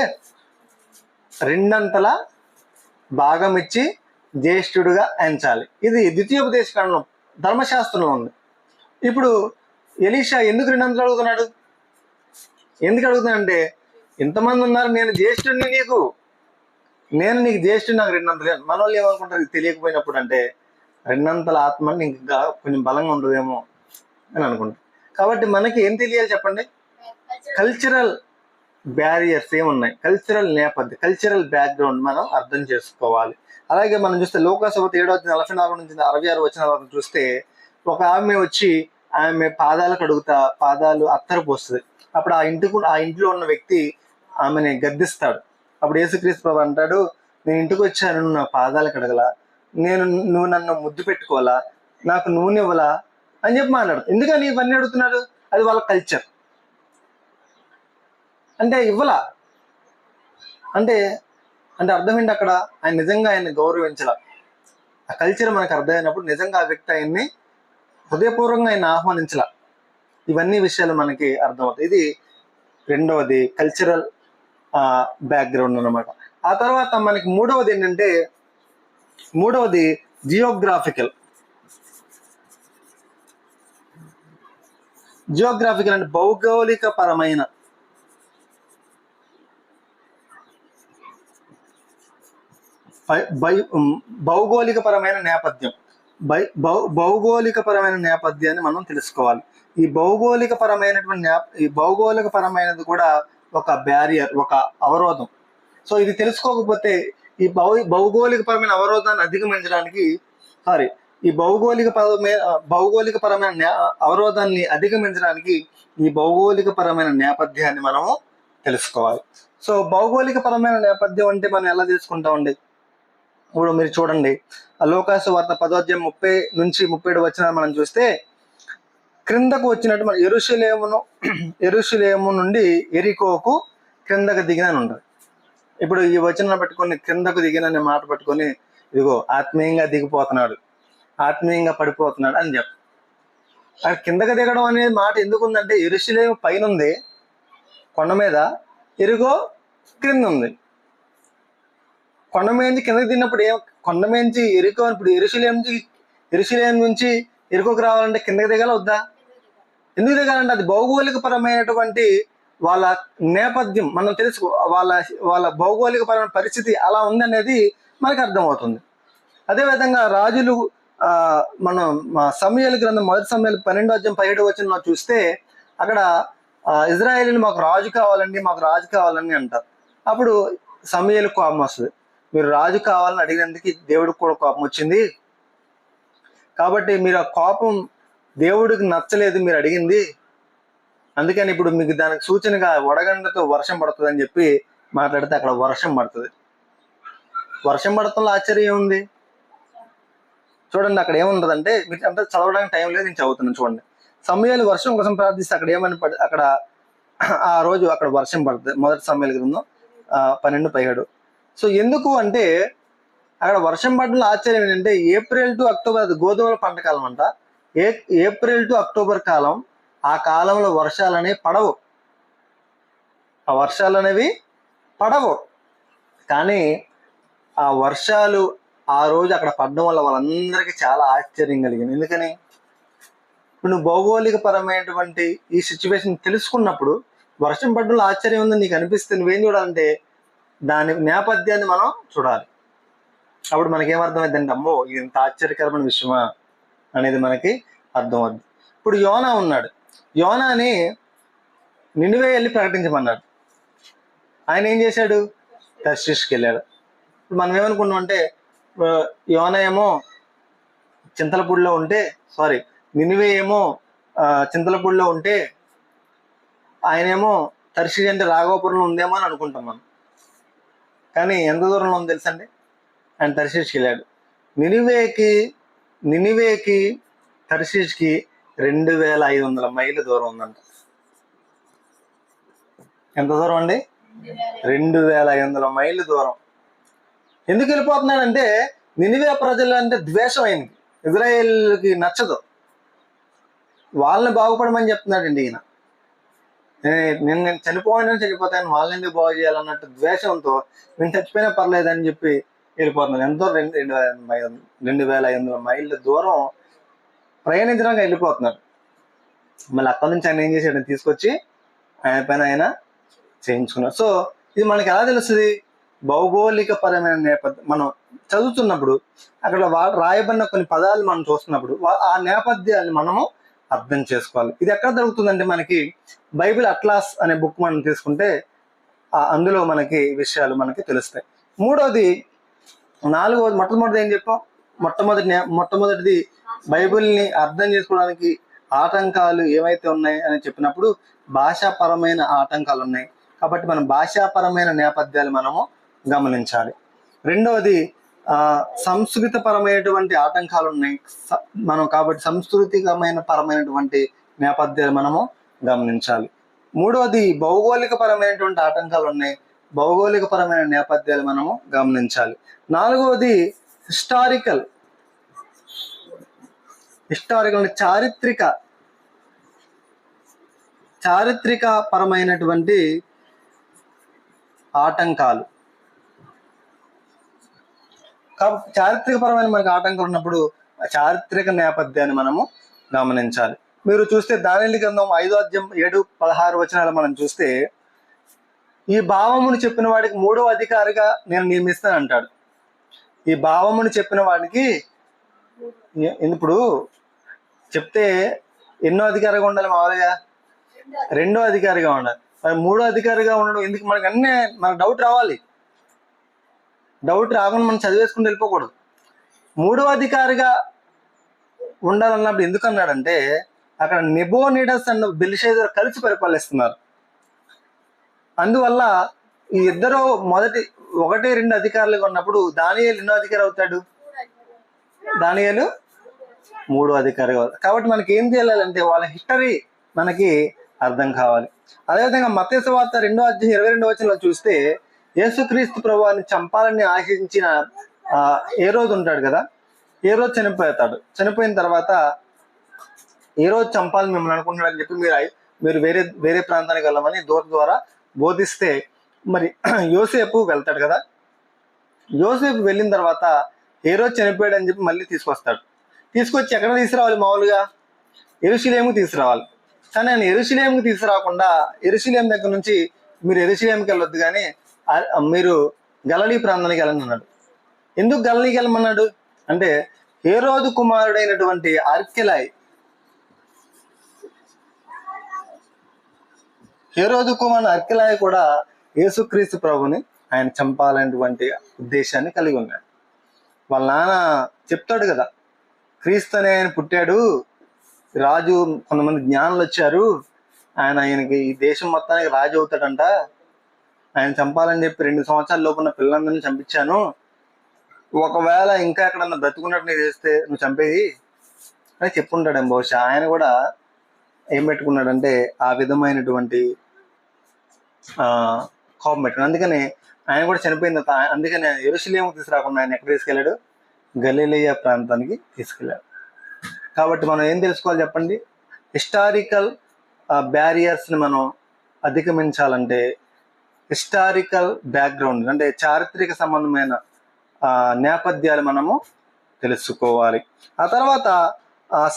200 భాగం ఇచ్చి జ్యేష్ఠుడుగా ఎంచాలి. ఇది ద్వితీయోపదేశకాండం ధర్మశాస్త్రంలో ఉంది. ఇప్పుడు ఎలీషా ఎందుకు 200 అడుగుతున్నాడు? ఎందుకు అడుగుతున్నాడంటే, ఇంతమంది ఉన్నారు, నేను జ్యేష్ఠుడిని, నేను నీకు జ్యేష్ఠుడు, నాకు 200. మన వాళ్ళు ఏమనుకుంటారు తెలియకపోయినప్పుడు అంటే, 200 ఆత్మ ఇంకా కొంచెం బలంగా ఉండదేమో, అని అనుకుంటాం. కాబట్టి మనకి ఏం తెలియాలి చెప్పండి? కల్చరల్ బ్యారియర్స్ ఏమున్నాయి, కల్చరల్ నేపథ్యం, కల్చరల్ బ్యాక్గ్రౌండ్ మనం అర్థం చేసుకోవాలి. అలాగే మనం చూస్తే లోకాసువార్త 7:44 నుంచి 66 వచనాలను చూస్తే ఒక ఆమె వచ్చి ఆమె పాదాలు కడుగుతా పాదాలు అత్తరు పోస్తుంది. అప్పుడు ఆ ఇంట్లో ఉన్న వ్యక్తి ఆమెని గద్దిస్తాడు. అప్పుడు యేసుక్రీస్తు ప్రభు అంటాడు, నేను ఇంటికి వచ్చాను, నువ్వు నా పాదాలు కడగలా, నువ్వు నన్ను ముద్దు పెట్టుకోవాలా, నాకు నూనె ఇవ్వలా అని చెప్పి మాట్లాడు. ఎందుకని ఇవన్నీ అడుగుతున్నాడు? అది వాళ్ళ కల్చర్. అంటే ఇవ్వలా అంటే అంటే అర్థం ఏంటి? అక్కడ ఆయన నిజంగా ఆయన్ని గౌరవించాల. ఆ కల్చర్ మనకు అర్థమైనప్పుడు నిజంగా ఆ వ్యక్తి ఆయన్ని హృదయపూర్వకంగా ఆయన ఆహ్వానించాల. ఇవన్నీ విషయాలు మనకి అర్థమవుతాయి. ఇది రెండవది కల్చరల్ బ్యాక్గ్రౌండ్ అన్నమాట. ఆ తర్వాత మనకి మూడవది ఏంటంటే, జియోగ్రాఫికల్ అంటే భౌగోళిక పరమైన నేపథ్యం. భౌగోళికపరమైన నేపథ్యాన్ని మనం తెలుసుకోవాలి. ఈ భౌగోళికపరమైనది కూడా ఒక బ్యారియర్, ఒక అవరోధం. సో ఇది తెలుసుకోకపోతే ఈ భౌగోళికపరమైన అవరోధాన్ని అధిగమించడానికి ఈ భౌగోళికపరమైన అవరోధాన్ని అధిగమించడానికి ఈ భౌగోళికపరమైన నేపథ్యాన్ని మనము తెలుసుకోవాలి. సో భౌగోళికపరమైన నేపథ్యం అంటే మనం ఎలా తెలుసుకుంటామండి? ఇప్పుడు మీరు చూడండి, లోకాసువార్త 10:30-37 వచనాలు మనం చూస్తే, క్రిందకు వచ్చినట్టు మన యెరూషలేము నుండి ఎరికోకు క్రిందకు దిగినని ఉంటుంది. ఇప్పుడు ఈ వచనం పెట్టుకొని క్రిందకు దిగిన మాట పట్టుకొని, ఇదిగో ఆత్మీయంగా దిగిపోతున్నాడు, ఆత్మీయంగా పడిపోతున్నాడు అని చెప్పి, అక్కడ కిందకు దిగడం అనే మాట ఎందుకు ఉందంటే, యెరూషలేము పైన ఉంది కొండ మీద, ఎరుగో క్రింద ఉంది. కొండ మీద కిందకి దిగినప్పుడు కొండ మీద ఎరుకో, ఇప్పుడు యెరూషలేము నుంచి ఎరుకోకు రావాలంటే కిందకి దిగాల వద్దా? ఎందుకు దిగాలంటే అది భౌగోళికపరమైనటువంటి వాళ్ళ నేపథ్యం మనం తెలుసుకో, వాళ్ళ భౌగోళికపరమైన పరిస్థితి అలా ఉందనేది మనకు అర్థమవుతుంది. అదేవిధంగా రాజులు మనం సమూయేలు గ్రంథం 1 సమూయేలు 12:17 వచనంలో చూస్తే, అక్కడ ఇజ్రాయేలీలు మాకు రాజు కావాలని అంటారు. అప్పుడు సమూయేలు కోపం వస్తుంది. మీరు రాజు కావాలని అడిగినందుకు దేవుడికి కూడా కోపం వచ్చింది, కాబట్టి మీరు ఆ కోపం దేవుడికి నచ్చలేదు మీరు అడిగింది, అందుకని ఇప్పుడు మీకు దానికి సూచనగా వడగండ్లతో వర్షం పడుతుంది అని చెప్పి మాట్లాడితే అక్కడ వర్షం పడుతుంది. వర్షం పడటంలో ఆశ్చర్యం ఉంది. చూడండి అక్కడ ఏముంటదంటే, మీకు అంటే చదవడానికి టైం లేదు, నేను చదువుతున్నాను. చూడండి, సమూయేలు వర్షం కోసం ప్రార్థిస్తే అక్కడ అక్కడ ఆ రోజు అక్కడ వర్షం పడుతుంది. 1 సమూయేలు గ్రంథం 12:17. సో ఎందుకు అంటే అక్కడ వర్షం పడడంలో ఆశ్చర్యం ఏంటంటే, ఏప్రిల్ టు అక్టోబర్, అది గోధుమల పంట కాలం అంట. ఏప్రిల్ టు అక్టోబర్ కాలం, ఆ కాలంలో వర్షాలు అనేవి పడవు. కానీ ఆ వర్షాలు ఆ రోజు అక్కడ పడడం వల్ల వాళ్ళందరికీ చాలా ఆశ్చర్యం కలిగింది. ఎందుకని? ఇప్పుడు నువ్వు భౌగోళిక పరమైనటువంటి ఈ సిచ్యువేషన్ తెలుసుకున్నప్పుడు వర్షం పడడంలో ఆశ్చర్యం ఉందని నీకు అనిపిస్తే నువ్వేం చూడాలంటే దాని నేపథ్యాన్ని మనం చూడాలి. అప్పుడు మనకేమర్థమైందంటే, అమ్మో ఇది ఇంత ఆశ్చర్యకరమైన విషయమా అనేది మనకి అర్థమవుద్ది. ఇప్పుడు యోనా ఉన్నాడు. యోనాని నినివే వెళ్ళి ప్రకటించమన్నాడు. ఆయన ఏం చేశాడు? తర్షీష్కి వెళ్ళాడు. ఇప్పుడు మనం ఏమనుకున్నాం అంటే, యోనా ఏమో చింతలపూడిలో ఉంటే, నినివే ఏమో చింతలపూడిలో ఉంటే, ఆయనేమో తర్షీష్ అంటే రాఘవపురంలో ఉందేమో అని అనుకుంటాం మనం. కానీ ఎంత దూరంలో ఉంది తెలుసండి? ఆయన తర్షీష్కి వెళ్ళాడు. నినివేకి తర్షీష్కి 2500 మైళ్ళు దూరం ఉందంట. ఎంత దూరం అండి? 2500 మైళ్ళు దూరం. ఎందుకు వెళ్ళిపోతున్నాడంటే, నినివే ప్రజలు అంటే ద్వేషం అయింది, ఇజ్రాయేల్కి నచ్చదు, వాళ్ళని బాగుపడమని చెప్తున్నాడండి ఈయన. నేను చనిపోతాను, వాళ్ళని ఎందుకు బాగు చేయాలన్నట్టు ద్వేషంతో నేను చచ్చిపోయినా పర్లేదని చెప్పి వెళ్ళిపోతున్నాను. ఎంతో 2500 మైళ్ళ దూరం ప్రయాణించడానికి వెళ్ళిపోతున్నారు. మళ్ళీ అక్కడి నుంచి ఆయన ఏం చేశాడని తీసుకొచ్చి ఆయన పైన ఆయన చేయించుకున్నారు. సో ఇది మనకి ఎలా తెలుస్తుంది? భౌగోళిక పరమైన నేపథ్యం మనం చదువుతున్నప్పుడు అక్కడ రాయబడిన కొన్ని పదాలు మనం చూస్తున్నప్పుడు ఆ నేపథ్యాన్ని మనము అర్థం చేసుకోవాలి. ఇది ఎక్కడ దొరుకుతుందంటే మనకి బైబిల్ అట్లాస్ అనే బుక్ మనం తీసుకుంటే అందులో మనకి విషయాలు మనకి తెలుస్తాయి. మొట్టమొదటిది ఏం చెప్పాం? మొట్టమొదటిది బైబిల్ని అర్థం చేసుకోవడానికి ఆటంకాలు ఏవైతే ఉన్నాయి అని చెప్పినప్పుడు భాషాపరమైన ఆటంకాలు ఉన్నాయి. కాబట్టి మనం భాషాపరమైన నేపథ్యాలు మనము గమనించాలి. రెండవది సంస్కృత పరమైనటువంటి ఆటంకాలు ఉన్నాయి కాబట్టి పరమైనటువంటి నేపథ్యాలు మనము గమనించాలి. మూడవది భౌగోళిక పరమైనటువంటి ఆటంకాలు ఉన్నాయి, భౌగోళిక పరమైన నేపథ్యాలు మనము గమనించాలి. నాలుగవది హిస్టారికల్ చారిత్రక పరమైనటువంటి ఆటంకాలు. కాబట్టి చారిత్రకపరమైన మనకు ఆటంకాలు ఉన్నప్పుడు చారిత్రక నేపథ్యాన్ని మనము గమనించాలి. మీరు చూస్తే దానియేలు గ్రంథం 5వ అధ్యాయం 7-16 వచనాలు మనం చూస్తే, ఈ భావమును చెప్పిన వాడికి 3వ అధికారిగా నేను నియమిస్తాను అంటాడు. ఈ భావమును చెప్పిన వాడికి ఇప్పుడు చెప్తే ఎన్నో అధికారిగా ఉండాలి? మామూలుగా 2వ అధికారిగా ఉండాలి. మరి 3వ అధికారిగా ఉండడం ఎందుకు? మనకు డౌట్ రావాలి. డౌట్ రాకుండా మనం చదివేసుకుని వెళ్ళిపోకూడదు. 3వ అధికారిగా ఉండాలన్నప్పుడు ఎందుకు అన్నాడంటే, అక్కడ నెబోనిడస్ అన్న బెల్షాజర్ కలిసి పరిపాలిస్తున్నారు. అందువల్ల ఈ ఇద్దరు 1-2 అధికారులుగా ఉన్నప్పుడు దానియేలు ఎన్నో అధికారి అవుతాడు? దానియేలు 3వ అధికారిగా అవుతాడు. కాబట్టి మనకి ఏం తెలియాలంటే వాళ్ళ హిస్టరీ మనకి అర్థం కావాలి. అదేవిధంగా మత్తయి సువార్త 2వ అధ్యాయం 22వ వచనంలో చూస్తే, యేసుక్రీస్తు ప్రభువుని చంపాలని ఆశించిన హేరోదు ఉంటాడు కదా, హేరోదు చనిపోతాడు. చనిపోయిన తర్వాత హేరోదు చంపాలని మిమ్మల్ని అనుకుంటున్నాడని చెప్పి మీరు వేరే ప్రాంతానికి వెళ్ళమని దూత ద్వారా బోధిస్తే, మరి యోసేపు వెళ్తాడు కదా. యోసేపు వెళ్ళిన తర్వాత హేరోదు చనిపోయాడు అని చెప్పి మళ్ళీ తీసుకొచ్చి ఎక్కడ తీసుకురావాలి? మామూలుగా యెరూషలేముకు తీసుకురావాలి. కానీ ఆయన యెరూషలేముకు తీసుకురాకుండా యెరూషలేం దగ్గర నుంచి మీరు యెరూషలేంకి వెళ్ళొద్దు, కానీ మీరు గలిలీ ప్రాంతానికి వెళ్ళండి అన్నాడు. ఎందుకు గలిలీకి వెళ్ళమన్నాడు అంటే, హేరోదు కుమారుడైనటువంటి అర్కెలాయి కూడా యేసుక్రీస్తు ప్రభుని ఆయన చంపాలనేటువంటి ఉద్దేశాన్ని కలిగి ఉన్నాడు. వాళ్ళ నాన్న చెప్తాడు కదా, క్రీస్తు అనే ఆయన పుట్టాడు, రాజు, కొంతమంది జ్ఞానులు వచ్చారు, ఆయనకి ఈ దేశం మొత్తానికి రాజు అవుతాడంట, ఆయన చంపాలని చెప్పి 2 సంవత్సరాల లోపున్న పిల్లలందరినీ చంపించాను, ఒకవేళ ఇంకా ఎక్కడన్నా బ్రతుకున్నట్టు నీకు చేస్తే నువ్వు చంపేది అని చెప్పుంటాడు. బహుశా ఆయన కూడా ఏం పెట్టుకున్నాడంటే ఆ విధమైనటువంటి కోపం పెట్టుకున్నాడు. అందుకని ఆయన కూడా చనిపోయిన తర్వాత అందుకని యెరూషలేముకు తీసుకురాకుండా ఆయన ఎక్కడ తీసుకెళ్ళాడు? గలిలయ ప్రాంతానికి తీసుకెళ్ళాడు. కాబట్టి మనం ఏం తెలుసుకోవాలి చెప్పండి? హిస్టారికల్ బ్యారియర్స్ని మనం అధిగమించాలంటే హిస్టారికల్ బ్యాక్గ్రౌండ్ అంటే చారిత్రక సంబంధమైన నేపథ్యాలు మనము తెలుసుకోవాలి. ఆ తర్వాత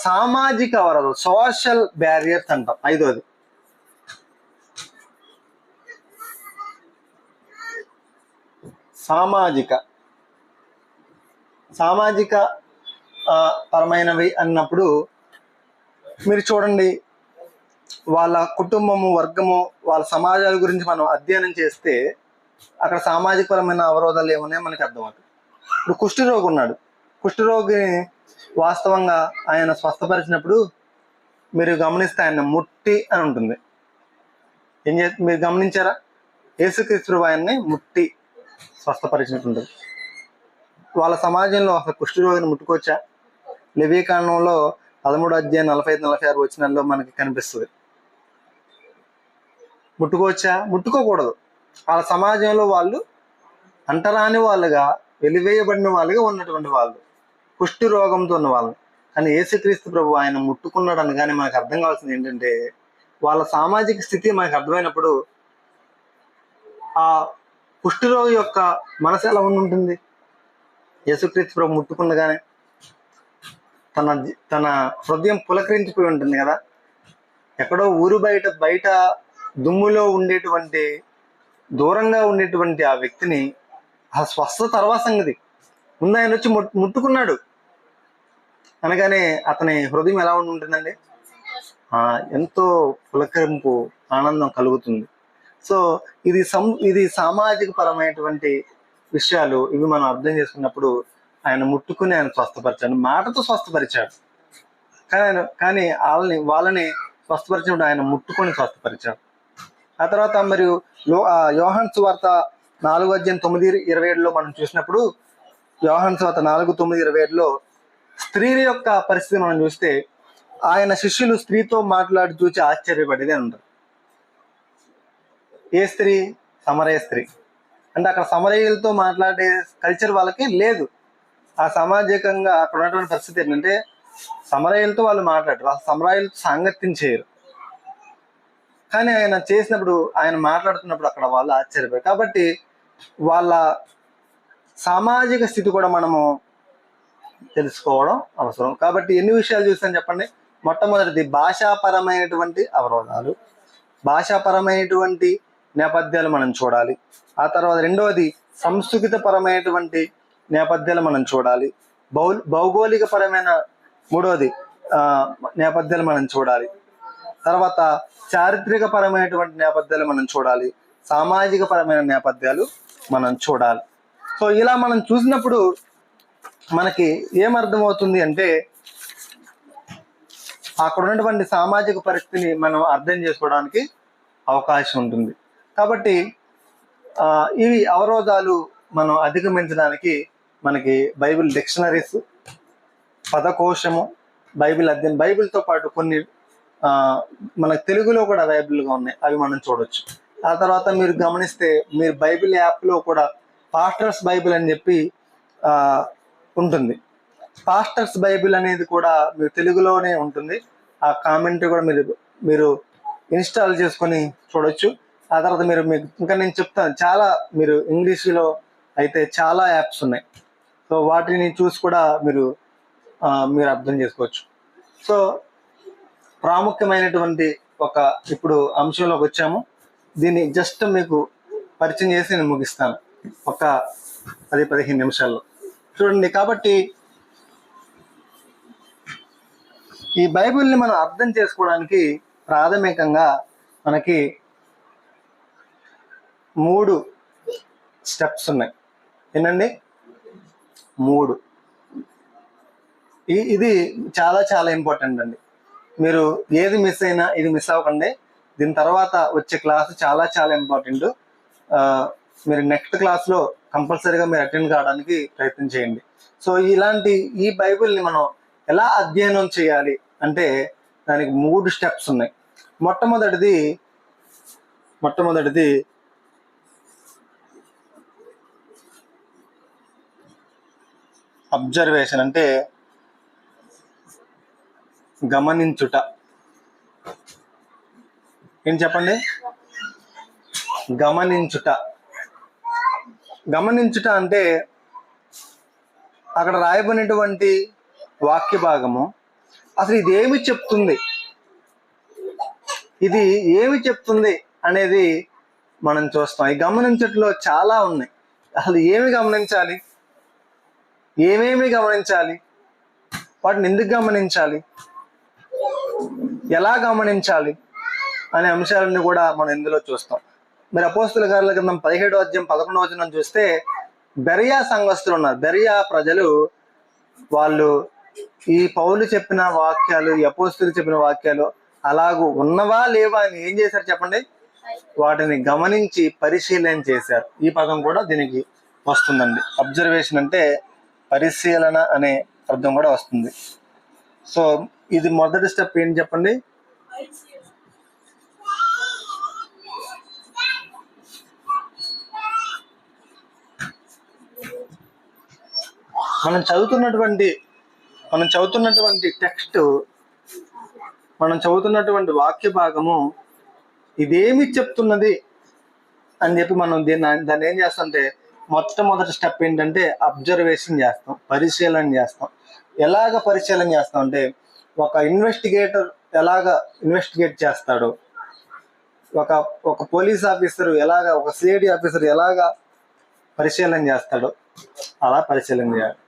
సామాజిక అవరోధాలు, సోషల్ బ్యారియర్స్ అంటాం. 5వది సామాజిక పరమైనవి అన్నప్పుడు మీరు చూడండి, వాళ్ళ కుటుంబము, వర్గము, వాళ్ళ సమాజాల గురించి మనం అధ్యయనం చేస్తే అక్కడ సామాజిక పరమైన అవరోధాలు ఏమున్నాయో మనకి అర్థమవుతుంది. ఇప్పుడు కుష్ఠరోగి ఉన్నాడు. కుష్ఠరోగిని వాస్తవంగా ఆయన స్వస్థపరిచినప్పుడు మీరు గమనిస్తే ఆయన ముట్టి అని ఉంటుంది. మీరు గమనించారా? యేసుక్రీస్తు ఆయన్ని ముట్టి స్వస్థపరిచినట్టుంటుంది. వాళ్ళ సమాజంలో అసలు కుష్ఠరోగిని ముట్టుకోవచ్చా? లేవీకాండంలో 13వ అధ్యాయం 45-46 వచనాల్లో మనకి కనిపిస్తుంది. ముట్టుకోవచ్చా? ముట్టుకోకూడదు. వాళ్ళ సమాజంలో వాళ్ళు అంటరాని వాళ్ళుగా, వెలివేయబడిన వాళ్ళుగా ఉన్నటువంటి వాళ్ళు, కుష్ఠు రోగంతో ఉన్న వాళ్ళు. కానీ యేసుక్రీస్తు ప్రభు ఆయన ముట్టుకున్నాడు అనగానే మనకు అర్థం కావాల్సింది ఏంటంటే, వాళ్ళ సామాజిక స్థితి మనకు అర్థమైనప్పుడు ఆ కుష్ఠరోగి యొక్క మనసు ఎలా ఉంటుంది? యేసుక్రీస్తు ప్రభు ముట్టుకున్నగానే తన హృదయం పులకరించిపోయి ఉంటుంది కదా. ఎక్కడో ఊరు బయట దుమ్ములో ఉండేటువంటి, దూరంగా ఉండేటువంటి ఆ వ్యక్తిని ఆ స్వస్థ తర్వాత సంగతి ముందు ఆయన వచ్చి ముట్టుకున్నాడు అనగానే అతని హృదయం ఎలా ఉంటుందండి? ఎంతో పులకరింపు ఆనందం కలుగుతుంది. సో ఇది సామాజిక పరమైనటువంటి విషయాలు. ఇవి మనం అర్థం చేసుకున్నప్పుడు ఆయన ముట్టుకుని ఆయన స్వస్థపరిచాడు, మాటతో స్వస్థపరిచాడు. కానీ వాళ్ళని స్వస్థపరిచినప్పుడు ఆయన ముట్టుకొని స్వస్థపరిచాడు. ఆ తర్వాత మరియు యోహాను సువార్త 4:9-27 మనం చూసినప్పుడు, యోహాను సువార్త 4:9-27 స్త్రీ యొక్క పరిస్థితి మనం చూస్తే, ఆయన శిష్యులు స్త్రీతో మాట్లాడి చూసి ఆశ్చర్యపడేది అంటారు. ఏ స్త్రీ? సమరయ స్త్రీ. అంటే అక్కడ సమరయులతో మాట్లాడే కల్చర్ వాళ్ళకి లేదు. ఆ సామాజికంగా అక్కడ ఉన్నటువంటి పరిస్థితి ఏంటంటే, సమరయులతో వాళ్ళు మాట్లాడరు, ఆ సమరయులతో సాంగత్యం చేయరు. కానీ ఆయన చేసినప్పుడు, ఆయన మాట్లాడుతున్నప్పుడు అక్కడ వాళ్ళు ఆశ్చర్యపోయారు. కాబట్టి వాళ్ళ సామాజిక స్థితి కూడా మనము తెలుసుకోవడం అవసరం. కాబట్టి ఎన్ని విషయాలు చూస్తాను చెప్పండి. మొట్టమొదటిది భాషాపరమైనటువంటి అవరోధాలు, భాషాపరమైనటువంటి నేపథ్యాలు మనం చూడాలి. ఆ తర్వాత రెండవది సంస్కృత పరమైనటువంటి నేపథ్యాలు మనం చూడాలి. భౌగోళిక పరమైన మూడవది నేపథ్యాలు మనం చూడాలి. తర్వాత చారిత్రక పరమైనటువంటి నేపథ్యాలు మనం చూడాలి. సామాజిక పరమైన నేపథ్యాలు మనం చూడాలి. సో ఇలా మనం చూసినప్పుడు మనకి ఏమర్థమవుతుంది అంటే, అక్కడ ఉన్నటువంటి సామాజిక పరిస్థితిని మనం అర్థం చేసుకోవడానికి అవకాశం ఉంటుంది. కాబట్టి ఇవి అవరోధాలు మనం అధిగమించడానికి మనకి బైబిల్ డిక్షనరీస్, పదకోశము, బైబిల్ అధ్యయనం, బైబిల్తో పాటు కొన్ని మనకు తెలుగులో కూడా అవైలబుల్గా ఉన్నాయి, అవి మనం చూడొచ్చు. ఆ తర్వాత మీరు గమనిస్తే, మీరు బైబిల్ యాప్లో కూడా పాస్టర్స్ బైబిల్ అని చెప్పి ఉంటుంది. పాస్టర్స్ బైబిల్ అనేది కూడా మీరు తెలుగులోనే ఉంటుంది. ఆ కామెంట్ కూడా మీరు ఇన్స్టాల్ చేసుకొని చూడొచ్చు. ఆ తర్వాత మీకు ఇంకా నేను చెప్తాను, చాలా మీరు ఇంగ్లీష్లో అయితే చాలా యాప్స్ ఉన్నాయి. సో వాటిని చూసి కూడా మీరు అర్థం చేసుకోవచ్చు. సో ప్రాముఖ్యమైనటువంటి ఇప్పుడు అంశంలోకి వచ్చాము. దీన్ని జస్ట్ మీకు పరిచయం చేసి నేను ముగిస్తాను ఒక 10-15 నిమిషాల్లో. చూడండి, కాబట్టి ఈ బైబిల్ని మనం అర్థం చేసుకోవడానికి ప్రాథమికంగా మనకి 3 స్టెప్స్ ఉన్నాయి. ఏంటండి? 3. ఇది చాలా చాలా ఇంపార్టెంట్ అండి. మీరు ఏది మిస్ అయినా ఇది మిస్ అవ్వకండి. దీని తర్వాత వచ్చే క్లాస్ చాలా చాలా ఇంపార్టెంట్. మీరు నెక్స్ట్ క్లాస్లో కంపల్సరీగా మీరు అటెండ్ కావడానికి ప్రయత్నం చేయండి. సో ఈ బైబిల్ని మనం ఎలా అధ్యయనం చేయాలి అంటే, దానికి 3 స్టెప్స్ ఉన్నాయి. మొట్టమొదటిది అబ్జర్వేషన్, అంటే గమనించుట. ఏం చెప్పండి? గమనించుట అంటే అక్కడ రాయబడినటువంటి వాక్య భాగము అసలు ఇది ఏమి చెప్తుంది అనేది మనం చూస్తాం. ఈ గమనించట్లో చాలా ఉన్నాయి. అసలు ఏమేమి గమనించాలి, వాటిని ఎందుకు గమనించాలి, ఎలా గమనించాలి అనే అంశాలన్నీ కూడా మనం ఇందులో చూస్తాం. మీరు అపోస్తుల కార్యాల గ్రంథం 17వ అధ్యాయం 11వ వచనం చూస్తే, బెరియా సంఘస్థులు ఉన్నారు. బెరియా ప్రజలు, వాళ్ళు ఈ పౌలు చెప్పిన వాక్యాలు, ఈ అపోస్తులు చెప్పిన వాక్యాలు అలాగూ ఉన్నవా లేవా అని ఏం చేశారు చెప్పండి? వాటిని గమనించి పరిశీలన చేశారు. ఈ పదం కూడా దీనికి వస్తుందండి. అబ్జర్వేషన్ అంటే పరిశీలన అనే అర్థం కూడా వస్తుంది. సో ఇది మొదటి స్టెప్. ఏంటి చెప్పండి? మనం చదువుతున్నటువంటి టెక్స్ట్, మనం చదువుతున్నటువంటి వాక్య భాగము ఇదేమి చెప్తున్నది అని చెప్పి మనం దాన్ని ఏం చేస్తామంటే, మొట్టమొదటి స్టెప్ ఏంటంటే అబ్జర్వేషన్ చేస్తాం, పరిశీలన చేస్తాం. ఎలాగ పరిశీలన చేస్తాం అంటే, ఒక ఇన్వెస్టిగేటర్ ఎలాగ ఇన్వెస్టిగేట్ చేస్తాడో, ఒక పోలీస్ ఆఫీసర్ ఎలాగ, ఒక సిఐడి ఆఫీసర్ ఎలాగ పరిశీలన చేస్తాడో అలా పరిశీలన చేయాలి.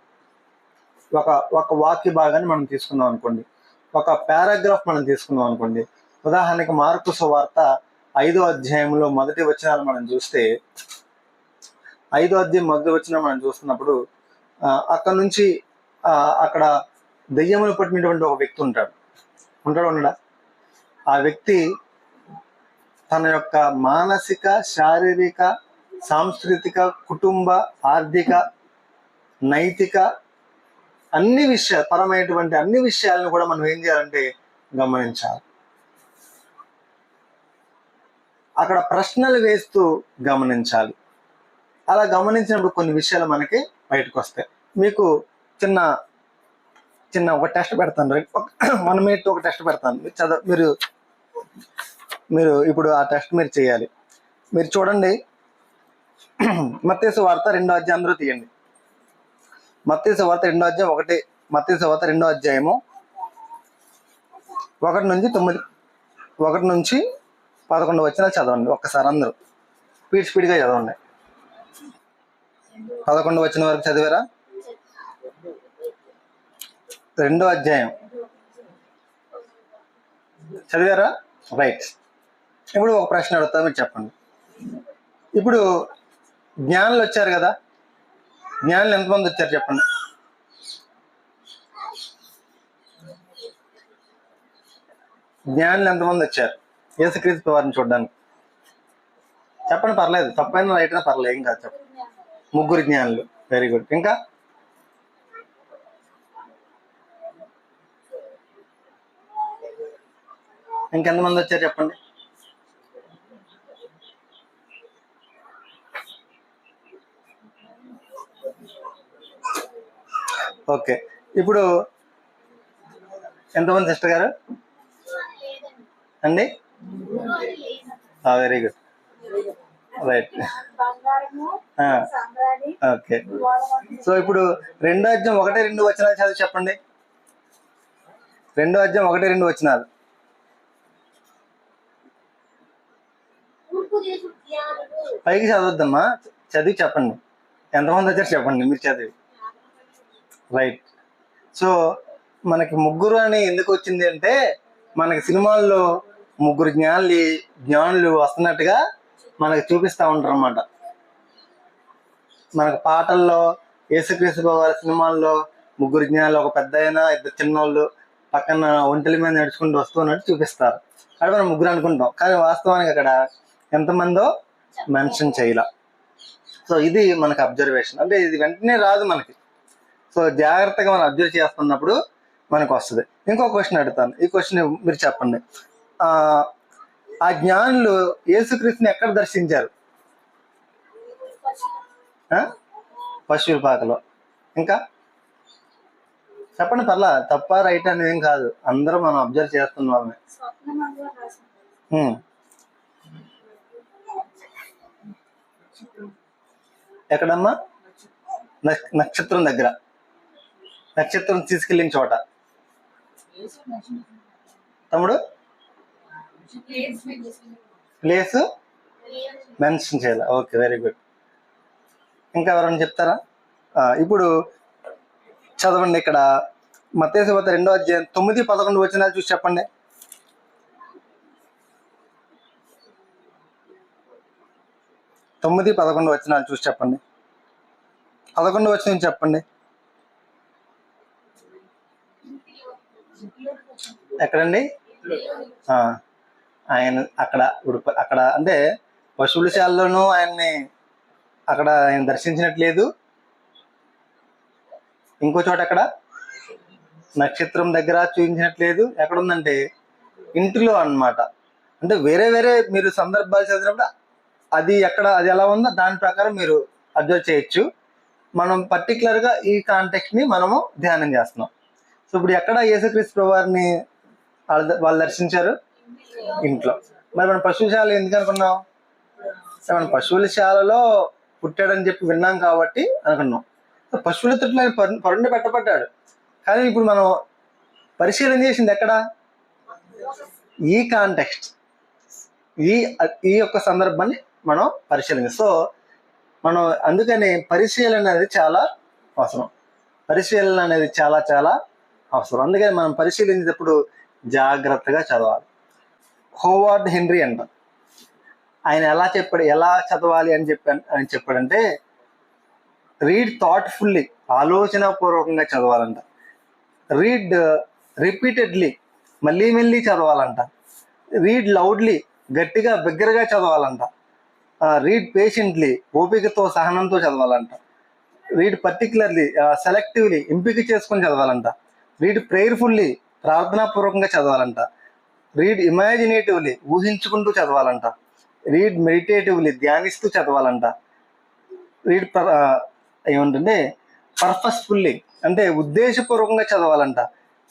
ఒక వాక్య భాగాన్ని మనం తీసుకున్నాం అనుకోండి. ఒక పారాగ్రాఫ్ మనం తీసుకున్నాం అనుకోండి. ఉదాహరణకి మార్కు సువార్త 5వ అధ్యాయంలో మొదటి వచనాలు మనం చూస్తే, 5వ అధ్యాయం మొదటి వచనం మనం చూస్తున్నప్పుడు అక్కడ నుంచి అక్కడ దెయ్యములు పట్టినటువంటి ఒక వ్యక్తి ఉండడా. ఆ వ్యక్తి తన యొక్క మానసిక, శారీరక, సాంస్కృతిక, కుటుంబ, ఆర్థిక, నైతిక అన్ని పరమైనటువంటి అన్ని విషయాలను కూడా మనం ఏం చేయాలంటే గమనించాలి. అక్కడ ప్రశ్నలు వేస్తూ గమనించాలి. అలా గమనించినప్పుడు కొన్ని విషయాలు మనకి బయటకు వస్తాయి. మీకు చిన్న చిన్న ఒక టెస్ట్ పెడతాను, 1 minute ఒక టెస్ట్ పెడతాను. మీరు ఇప్పుడు ఆ టెస్ట్ మీరు చేయాలి. మీరు చూడండి, మత్తయి సువార్త 2వ అధ్యాయం అందరూ తీయండి. మత్తయి సువార్త 2వ అధ్యాయం 1 మత్తయి సువార్త 2వ అధ్యాయము 1 నుంచి 11 వచనాలు చదవండి. ఒక్కసారి అందరూ స్పీడ్గా చదవండి. 11 వచనం వరకు చదివారా? 2వ అధ్యాయం చదివారా? రైట్. ఇప్పుడు ఒక ప్రశ్న అడుగుతా, మీరు చెప్పండి. ఇప్పుడు జ్ఞానులు వచ్చారు కదా, జ్ఞానులు ఎంతమంది వచ్చారు చెప్పండి. జ్ఞానులు ఎంతమంది వచ్చారు యేసుక్రీస్తు వారిని చూడడానికి? చెప్పండి, పర్లేదు, తప్పైనా రైట్ అయినా పర్లేదు, ఏం కాదు, చెప్పండి. 3 జ్ఞానులు. Very good. ఇంకా ఇంకెంతమంది వచ్చారు చెప్పండి. ఓకే, ఇప్పుడు ఎంతమంది సిస్టర్ గారు అండి? Very good, right. Okay, so ఇప్పుడు 2వ అధ్యాయం 1-2 వచనాలు చదివి చెప్పండి. 2వ అధ్యాయం 1-2 వచనాలు. పైకి చదవద్దమ్మా, చదివి చెప్పండి. ఎంతమంది వచ్చారు చెప్పండి మీరు చదివి. రైట్. సో మనకి 3 అని ఎందుకు వచ్చింది అంటే, మనకి సినిమాల్లో 3 జ్ఞానులు వస్తున్నట్టుగా మనకి చూపిస్తూ ఉంటారు అన్నమాట. మనకు పాటల్లో, యేసుక్రీస్తు వారి సినిమాల్లో 3 జ్ఞానులు, ఒక పెద్ద అయినా 2 చిన్నోళ్ళు పక్కన ఒంటెల మీద నడుచుకుంటూ వస్తున్నట్టు చూపిస్తారు. అక్కడ మనం 3 అనుకుంటాం, కానీ వాస్తవానికి అక్కడ ఎంతమందో మెన్షన్ చేయాల. సో ఇది మనకు అబ్జర్వేషన్. అంటే ఇది వెంటనే రాదు మనకి. సో జాగ్రత్తగా మనం అబ్జర్వ్ చేస్తున్నప్పుడు మనకు వస్తుంది. ఇంకో క్వశ్చన్ అడుగుతాను, ఈ క్వశ్చన్ మీరు చెప్పండి. ఆ జ్ఞానులు యేసుక్రీస్తుని ఎక్కడ దర్శించారు? పశువుల పాకలో. ఇంకా చెప్పండి, పర్లా, తప్ప రైట్ అనేది ఏం కాదు, అందరూ మనం అబ్జర్వ్ చేస్తున్న వాళ్ళని. ఎక్కడమ్మా? నక్షత్రం దగ్గర. నక్షత్రం తీసుకెళ్ళిన చోట. తమ్ముడు ప్లేస్ మెన్షన్ చేయాలి. Okay, very good. ఇంకా ఎవరైనా చెప్తారా? ఇప్పుడు చదవండి. ఇక్కడ మత్తయి సువార్త 2వ అధ్యాయం 9-11 వచనాలు చూసి చెప్పండి. 9-11 వచనాలు చూసి చెప్పండి. 11 వచనం చెప్పండి. ఎక్కడండి? ఆయన అక్కడ అంటే పశువుల శాలలోనూ ఆయన్ని అక్కడ ఆయన దర్శించినట్లేదు. ఇంకో చోట అక్కడ నక్షత్రం దగ్గర చూపించినట్లేదు. ఎక్కడుందంటే ఇంటిలో అన్నమాట. అంటే వేరే మీరు సందర్భాలు చదివినప్పుడు అది ఎలా ఉందో దాని ప్రకారం మీరు అబ్జర్వ్ చేయొచ్చు. మనం పర్టికులర్గా ఈ కాంటెక్స్ట్ ని మనము ధ్యానం చేస్తున్నాం. సో ఇప్పుడు ఎక్కడ యేసుక్రీస్తు వారిని వాళ్ళు దర్శించారు? ఇంట్లో. మరి మనం పశువుశాల ఎందుకు అనుకున్నాం? మన పశువుల శాలలో పుట్టాడని చెప్పి విన్నాం కాబట్టి అనుకున్నాం. పశువుల తొట్టిలో ఆయన పరుండి పెట్టబడ్డాడు. కానీ ఇప్పుడు మనం పరిశీలన చేసింది ఎక్కడ? ఈ కాంటెక్స్ట్, ఈ యొక్క సందర్భాన్ని మనం పరిశీలన. సో మనం అందుకని పరిశీలన అనేది చాలా అవసరం. పరిశీలన అనేది చాలా చాలా అవసరం. అందుకని మనం పరిశీలించేటప్పుడు జాగ్రత్తగా చదవాలి. హోవార్డ్ హెన్రీ అంట, ఆయన ఎలా చదవాలి అని చెప్పాడంటే రీడ్ థాట్ఫుల్లీ, ఆలోచనాపూర్వకంగా చదవాలంట. రీడ్ రిపీటెడ్లీ, మళ్ళీ చదవాలంట. రీడ్ లౌడ్లీ, గట్టిగా బిగ్గరగా చదవాలంట. రీడ్ పేషెంట్లీ, ఓపికతో సహనంతో చదవాలంట. రీడ్ పర్టికులర్లీ, సెలెక్టివ్లీ, ఎంపిక చేసుకొని చదవాలంట. రీడ్ ప్రేయర్ఫుల్లీ, ప్రార్థనాపూర్వకంగా చదవాలంట. రీడ్ ఇమాజినేటివ్లీ, ఊహించుకుంటూ చదవాలంట. రీడ్ మెడిటేటివ్లీ, ధ్యానిస్తూ చదవాలంట. రీడ్ ఏమంటే పర్పస్ఫుల్లీ, అంటే ఉద్దేశపూర్వకంగా చదవాలంట.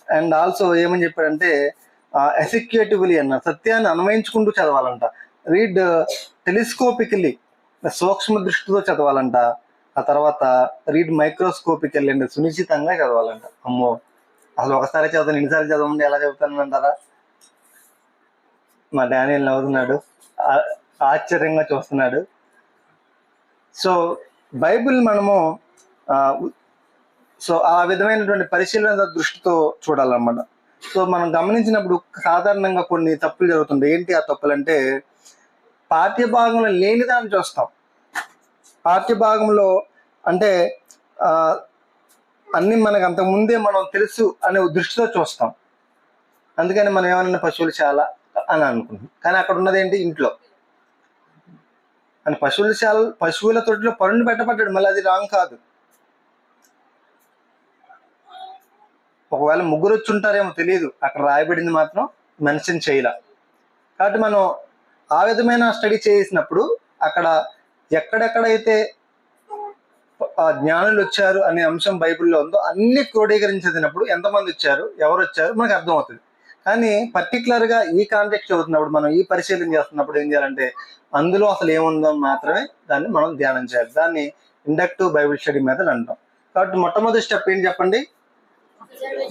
అండ్ ఆల్సో ఏమని చెప్పాడంటే ఎసిక్యూటివ్లీ అన్న, సత్యాన్ని అన్వయించుకుంటూ చదవాలంట. రీడ్ టెలిస్కోపికలీ, సూక్ష్మ దృష్టితో చదవాలంట. ఆ తర్వాత రీడ్ మైక్రోస్కోపికల్లీ, అంటే సునిశ్చితంగా చదవాలంట. అమ్మో, అసలు ఒకసారి చదువుతాను ఎన్నిసార్లు చదవండి ఎలా చెబుతాను అంటారా? మా డానియల్ నవ్వుతున్నాడు, ఆశ్చర్యంగా చూస్తున్నాడు. సో బైబిల్ మనము ఆ విధమైనటువంటి పరిశీలన దృష్టితో చూడాలన్నమాట. సో మనం గమనించినప్పుడు సాధారణంగా కొన్ని తప్పులు జరుగుతుంటాయి. ఏంటి ఆ తప్పులు అంటే, పాఠ్యభాగంలో లేని దాన్ని చూస్తాం. పాఠ్యభాగంలో అంటే అన్ని మనకు అంతకు ముందే మనం తెలుసు అనే దృష్టితో చూస్తాం. అందుకని మనం ఏమన్నా పశువులు చాలా అని అనుకుంటాం, కానీ అక్కడ ఉన్నది ఏంటి, ఇంట్లో. అని పశువుల తొట్టిలో పరుణ్ణి పెట్టబడ్డాడు, మళ్ళీ అది రాంగ్ కాదు. ఒకవేళ ముగ్గురు వచ్చి ఉంటారేమో తెలియదు, అక్కడ రాయబడింది మాత్రం మెన్షన్ చేయలే. కాబట్టి మనం ఆ విధమైన స్టడీ చేసినప్పుడు అక్కడ ఎక్కడెక్కడైతే జ్ఞానులు వచ్చారు అనే అంశం బైబిల్లో ఉందో అన్ని క్రోడీకరించినప్పుడు ఎంతమంది వచ్చారు, ఎవరు వచ్చారు మనకు అర్థమవుతుంది. కానీ పర్టికులర్గా ఈ కాంటెక్స్ట్ చదువుతున్నప్పుడు, మనం ఈ పరిశీలన చేస్తున్నప్పుడు ఏం చేయాలంటే అందులో అసలు ఏముందో మాత్రమే దాన్ని మనం ధ్యానం చేయాలి. దాన్ని ఇండక్టివ్ బైబిల్ స్టడీ మెథడ్ అంటాం. కాబట్టి మొట్టమొదటి స్టెప్ ఏంటి చెప్పండి?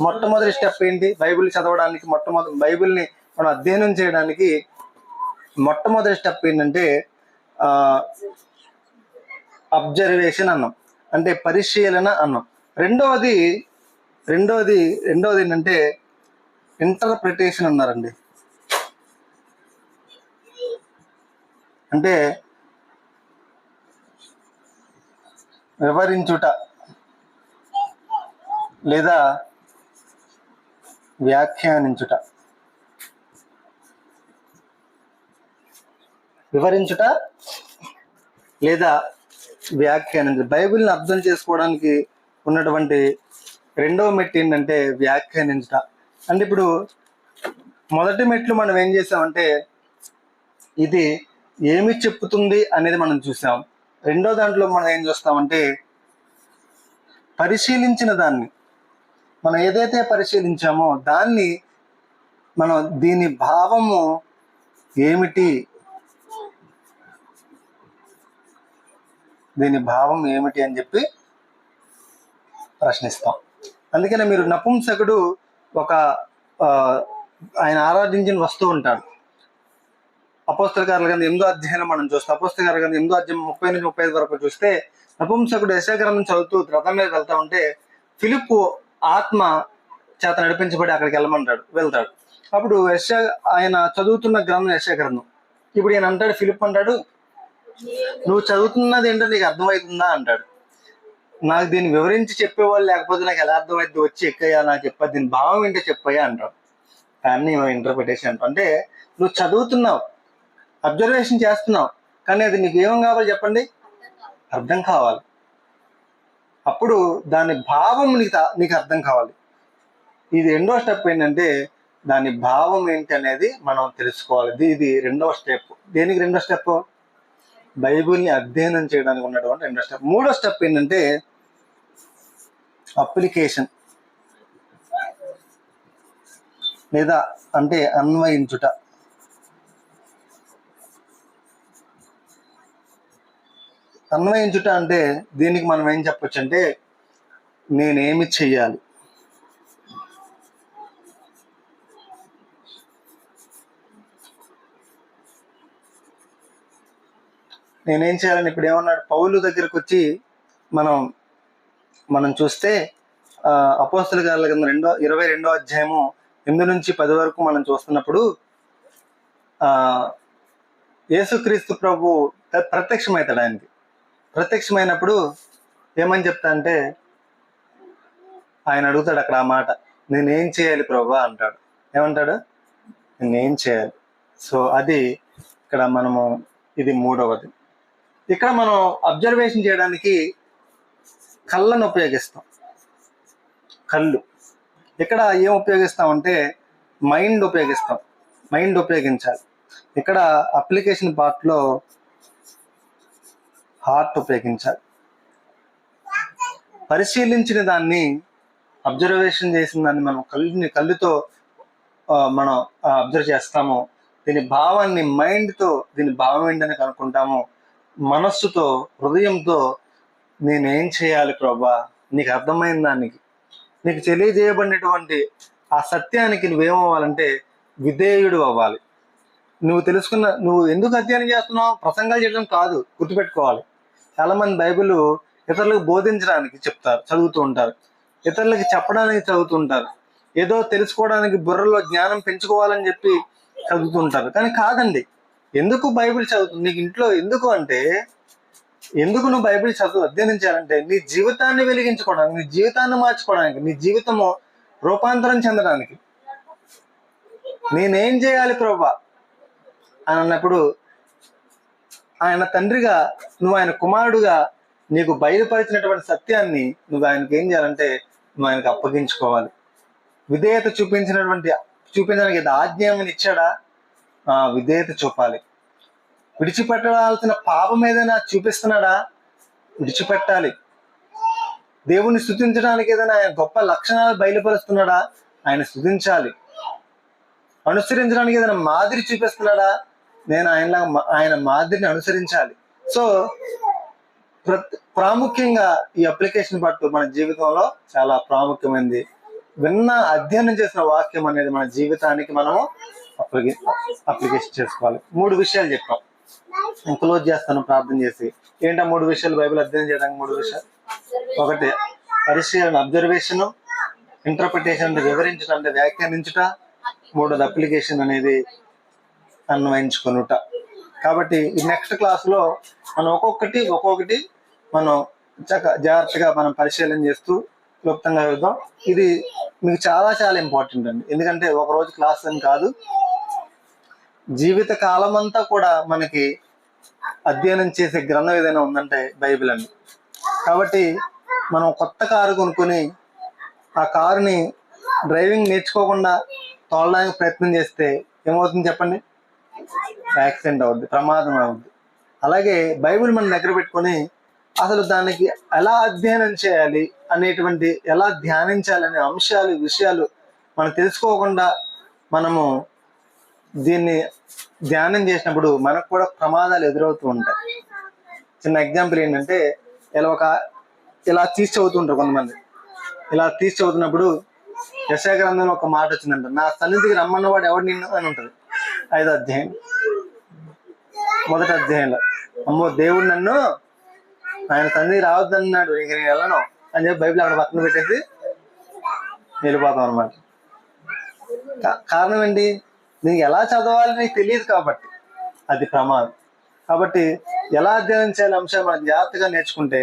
మొట్టమొదటి స్టెప్ ఏంటి? బైబిల్ చదవడానికి, బైబిల్ని మనం అధ్యయనం చేయడానికి మొట్టమొదటి స్టెప్ ఏంటంటే అబ్జర్వేషన్ అన్నాం, అంటే పరిశీలన అన్నాం. రెండవది ఏంటంటే ఇంటర్ప్రిటేషన్ అన్నారండి. అంటే వివరించుట లేదా వ్యాఖ్యానించుట. వివరించుట లేదా వ్యాఖ్యానించుట. బైబిల్ని అర్థం చేసుకోవడానికి ఉన్నటువంటి రెండవ మెట్టు ఏంటంటే వ్యాఖ్యానించుట. అంటే ఇప్పుడు మొదటి మెట్లు మనం ఏం చేసామంటే ఇది ఏమి చెప్పుతుంది అనేది మనం చూసాం. రెండో దాంట్లో మనం ఏం చూస్తామంటే పరిశీలించిన దాన్ని, మనం ఏదైతే పరిశీలించామో దాన్ని మనం దీని భావము ఏమిటి, అని చెప్పి ప్రశ్నిస్తాం. అందుకనే మీరు నపుంసకుడు ఆయన ఆరాధించిన వస్తూ ఉంటాడు. అపోస్తల కార్యాల గ్రంథం 8వ అధ్యాయంలో మనం చూస్తాం. అపోస్తల కార్యాల గ్రంథం 8వ అధ్యాయం 30 నుంచి 35 వరకు చూస్తే నపుంసకుడు యెషయా గ్రంథం చదువుతూ రథం మీద వెళ్తా ఉంటే ఫిలిప్పు ఆత్మ చేత నడిపించబడి అక్కడికి వెళ్తాడు. అప్పుడు ఆయన చదువుతున్న గ్రంథం యెషయా గ్రంథం. ఇప్పుడు ఈయన అంటాడు, ఫిలిప్ అంటాడు, నువ్వు చదువుతున్నది ఏంటో నీకు అర్థమవుతుందా అంటాడు. నాకు దీన్ని వివరించి చెప్పేవాళ్ళు లేకపోతే నాకు ఎలా అర్థమైంది, వచ్చి ఎక్కయ్యా నాకు చెప్పా, దీని భావం ఏంటో చెప్పయ్యా అంటాడు. దాన్ని ఇంటర్ప్రిటేషన్ అంటాం. అంటే నువ్వు చదువుతున్నావు, అబ్జర్వేషన్ చేస్తున్నావు, కానీ అది నీకు ఏం కావాలి చెప్పండి, అర్థం కావాలి. అప్పుడు దాని భావం నీకు అర్థం కావాలి. ఇది రెండో స్టెప్ ఏంటంటే దాని భావం ఏంటి అనేది మనం తెలుసుకోవాలి. ఇది రెండవ స్టెప్. దేనికి రెండో స్టెప్? బైబిల్ని అధ్యయనం చేయడానికి ఉన్నటువంటి రెండో స్టెప్. మూడో స్టెప్ ఏంటంటే అప్లికేషన్ లేదా అంటే అన్వయించుట. అన్వయించుట అంటే దీనికి మనం ఏం చెప్పొచ్చు అంటే నేనేమి చెయ్యాలి, నేనేం చేయాలని. ఇప్పుడు ఏమన్నాడు, పౌలు దగ్గరకు వచ్చి మనం చూస్తే అపోస్తల కార్యాల కింద 22వ అధ్యాయము 8 నుంచి 10 వరకు మనం చూస్తున్నప్పుడు యేసుక్రీస్తు ప్రభు ప్రత్యక్షమవుతాడు. ఆయనకి ప్రత్యక్షమైనప్పుడు ఏమని చెప్తా అంటే, ఆయన అడుగుతాడు అక్కడ ఆ మాట, నేనేం చేయాలి ప్రభు అంటాడు. ఏమంటాడు? నేనేం చేయాలి. సో అది ఇక్కడ మనము, ఇది 3వది. ఇక్కడ మనం అబ్జర్వేషన్ చేయడానికి కళ్ళను ఉపయోగిస్తాం. కళ్ళు. ఇక్కడ ఏం ఉపయోగిస్తామంటే మైండ్ ఉపయోగిస్తాం. మైండ్ ఉపయోగించాలి. ఇక్కడ అప్లికేషన్ పార్ట్లో హార్ట్ ఉపయోగించాలి. పరిశీలించిన దాన్ని, అబ్జర్వేషన్ చేసిన దాన్ని మనం కళ్ళుతో మనం అబ్జర్వ్ చేస్తాము. దీని భావాన్ని మైండ్తో, దీని భావం ఏంటని కనుక్కుంటాము. మనస్సుతో, హృదయంతో నేనేం చేయాలి ప్రభా, నీకు అర్థమైన దానికి, నీకు తెలియజేయబడినటువంటి ఆ సత్యానికి నువ్వేమవ్వాలంటే విధేయుడు అవ్వాలి. నువ్వు ఎందుకు అధ్యయనం చేస్తున్నావు? ప్రసంగాలు చేయడం కాదు, గుర్తుపెట్టుకోవాలి. చాలా మంది బైబిల్ ఇతరులకు బోధించడానికి చదువుతూ ఉంటారు, ఇతరులకి చెప్పడానికి చదువుతూ ఉంటారు, ఏదో తెలుసుకోవడానికి బుర్రలో జ్ఞానం పెంచుకోవాలని చెప్పి చదువుతుంటారు. కానీ కాదండి. ఎందుకు బైబిల్ చదువుతుంది? నీకు ఇంట్లో ఎందుకు అంటే, ఎందుకు నువ్వు బైబిల్ అధ్యయనం చేయాలంటే నీ జీవితాన్ని వెలిగించుకోవడానికి, నీ జీవితాన్ని మార్చుకోవడానికి, నీ జీవితము రూపాంతరం చెందడానికి. నేనేం చేయాలి ప్రభా అని అన్నప్పుడు, ఆయన తండ్రిగా, నువ్వు ఆయన కుమారుడుగా నీకు బయలుపరిచినటువంటి సత్యాన్ని నువ్వు ఆయనకి ఏం చేయాలంటే నువ్వు ఆయనకు అప్పగించుకోవాలి. విధేయత చూపించడానికి ఆజ్ఞ ఏమైనా ఇచ్చాడా? విధేయత చూపాలి. విడిచిపెట్టాల్సిన పాపం ఏదైనా చూపిస్తున్నాడా? విడిచిపెట్టాలి. దేవుణ్ణి స్తుతించడానికి ఏదైనా ఆయన గొప్ప లక్షణాలు బయలుపరుస్తున్నాడా? ఆయన స్తుతించాలి. అనుసరించడానికి ఏదైనా మాదిరి చూపిస్తున్నాడా? నేను ఆయన మాదిరిని అనుసరించాలి. సో ప్రాముఖ్యంగా ఈ అప్లికేషన్ పట్టు మన జీవితంలో చాలా ప్రాముఖ్యమైనది. అధ్యయనం చేసిన వాక్యం అనేది మన జీవితానికి మనము అప్లికేషన్ చేసుకోవాలి. 3 విషయాలు చెప్పాం. నేను క్లోజ్ చేస్తాను ప్రార్థన చేసి. ఏంటా 3 విషయాలు బైబిల్ అధ్యయనం చేయడానికి? 3 విషయాలు. 1 పరిశీలన, అబ్జర్వేషన్. ఇంటర్ప్రిటేషన్ అంటే వివరించడం, అంటే వ్యాఖ్యానించుట. 3 అప్లికేషన్ అనేది అన్వయించుకొనుట. కాబట్టి ఈ నెక్స్ట్ క్లాస్లో మనం ఒక్కొక్కటి మనం జాగ్రత్తగా మనం పరిశీలన చేస్తూ క్లుప్తంగా వెళ్దాం. ఇది మీకు చాలా చాలా ఇంపార్టెంట్ అండి. ఎందుకంటే ఒకరోజు క్లాస్ అని కాదు, జీవిత కాలం అంతా కూడా మనకి అధ్యయనం చేసే గ్రంథం ఏదైనా ఉందంటే బైబిల్ అండి. కాబట్టి మనం కొత్త కారు కొనుక్కొని ఆ కారుని డ్రైవింగ్ నేర్చుకోకుండా తోలడానికి ప్రయత్నం చేస్తే ఏమవుతుంది చెప్పండి? యాక్సిడెంట్ అవుద్ది, ప్రమాదం అవుద్ది. అలాగే బైబిల్ మన దగ్గర పెట్టుకొని అసలు దానికి ఎలా అధ్యయనం చేయాలి అనేటువంటి, ఎలా ధ్యానించాలనే విషయాలు మనం తెలుసుకోకుండా మనము దీన్ని ధ్యానం చేసినప్పుడు మనకు కూడా ప్రమాదాలు ఎదురవుతూ ఉంటాయి. చిన్న ఎగ్జాంపుల్ ఏంటంటే, ఇలా తీసి చదువుతుంటారు కొంతమంది. ఇలా తీసి చదువుతున్నప్పుడు యెషయా గ్రంథంలో ఒక మాట వచ్చిందంట, నా సన్నిధికి రమ్మన్నవాడు ఎవడు నిన్ను అని ఉంటుంది. 5వ అధ్యాయం 1వ అధ్యాయంలో, అమ్మో దేవుడు నన్ను ఆయన సన్నిధి రావద్దన్నాడు, ఇంక నేను వెళ్ళను అని చెప్పి బైబిల్ అక్కడ పక్కన పెట్టేసి వెళ్ళిపోతాం అనమాట. కారణం ఏంటి? నీకు ఎలా చదవాలి నీకు తెలియదు కాబట్టి అది ప్రమాదం. కాబట్టి ఎలా అధ్యయనం చేయాలి అంశాలు మనం జాగ్రత్తగా నేర్చుకుంటే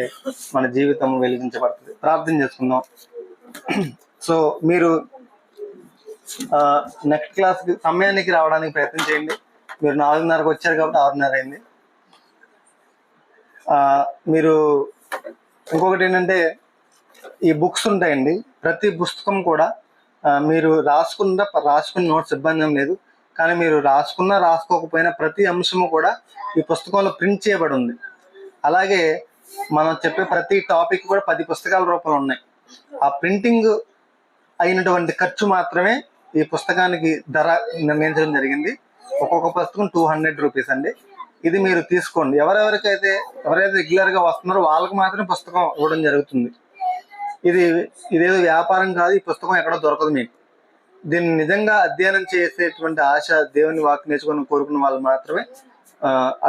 మన జీవితం వెలిగించబడుతుంది. ప్రార్థన చేసుకుందాం. సో మీరు నెక్స్ట్ క్లాస్కి సమయానికి రావడానికి ప్రయత్నం చేయండి. మీరు 4:30కి వచ్చారు కాబట్టి 6:30 అయింది. మీరు ఇంకొకటి ఏంటంటే, ఈ బుక్స్ ఉంటాయండి, ప్రతి పుస్తకం కూడా మీరు రాసుకున్న నోట్స్ ఇబ్బంది ఏం లేదు. కానీ మీరు రాసుకోకపోయినా ప్రతి అంశము కూడా ఈ పుస్తకంలో ప్రింట్ చేయబడి ఉంది. అలాగే మనం చెప్పే ప్రతి టాపిక్ కూడా 10 పుస్తకాల రూపంలో ఉన్నాయి. ఆ ప్రింటింగ్ అయినటువంటి ఖర్చు మాత్రమే ఈ పుస్తకానికి ధర నిర్ణయించడం జరిగింది. ఒక్కొక్క పుస్తకం 200 రూపీస్ అండి. ఇది మీరు తీసుకోండి. ఎవరైతే రెగ్యులర్గా వస్తున్నారో వాళ్ళకి మాత్రం పుస్తకం ఇవ్వడం జరుగుతుంది. ఇదేదో వ్యాపారం కాదు. ఈ పుస్తకం ఎక్కడో దొరకదు మీకు. దీన్ని నిజంగా అధ్యయనం చేసేటువంటి ఆశ, దేవుని వాక్యం నేర్చుకొని కోరుకున్న వాళ్ళు మాత్రమే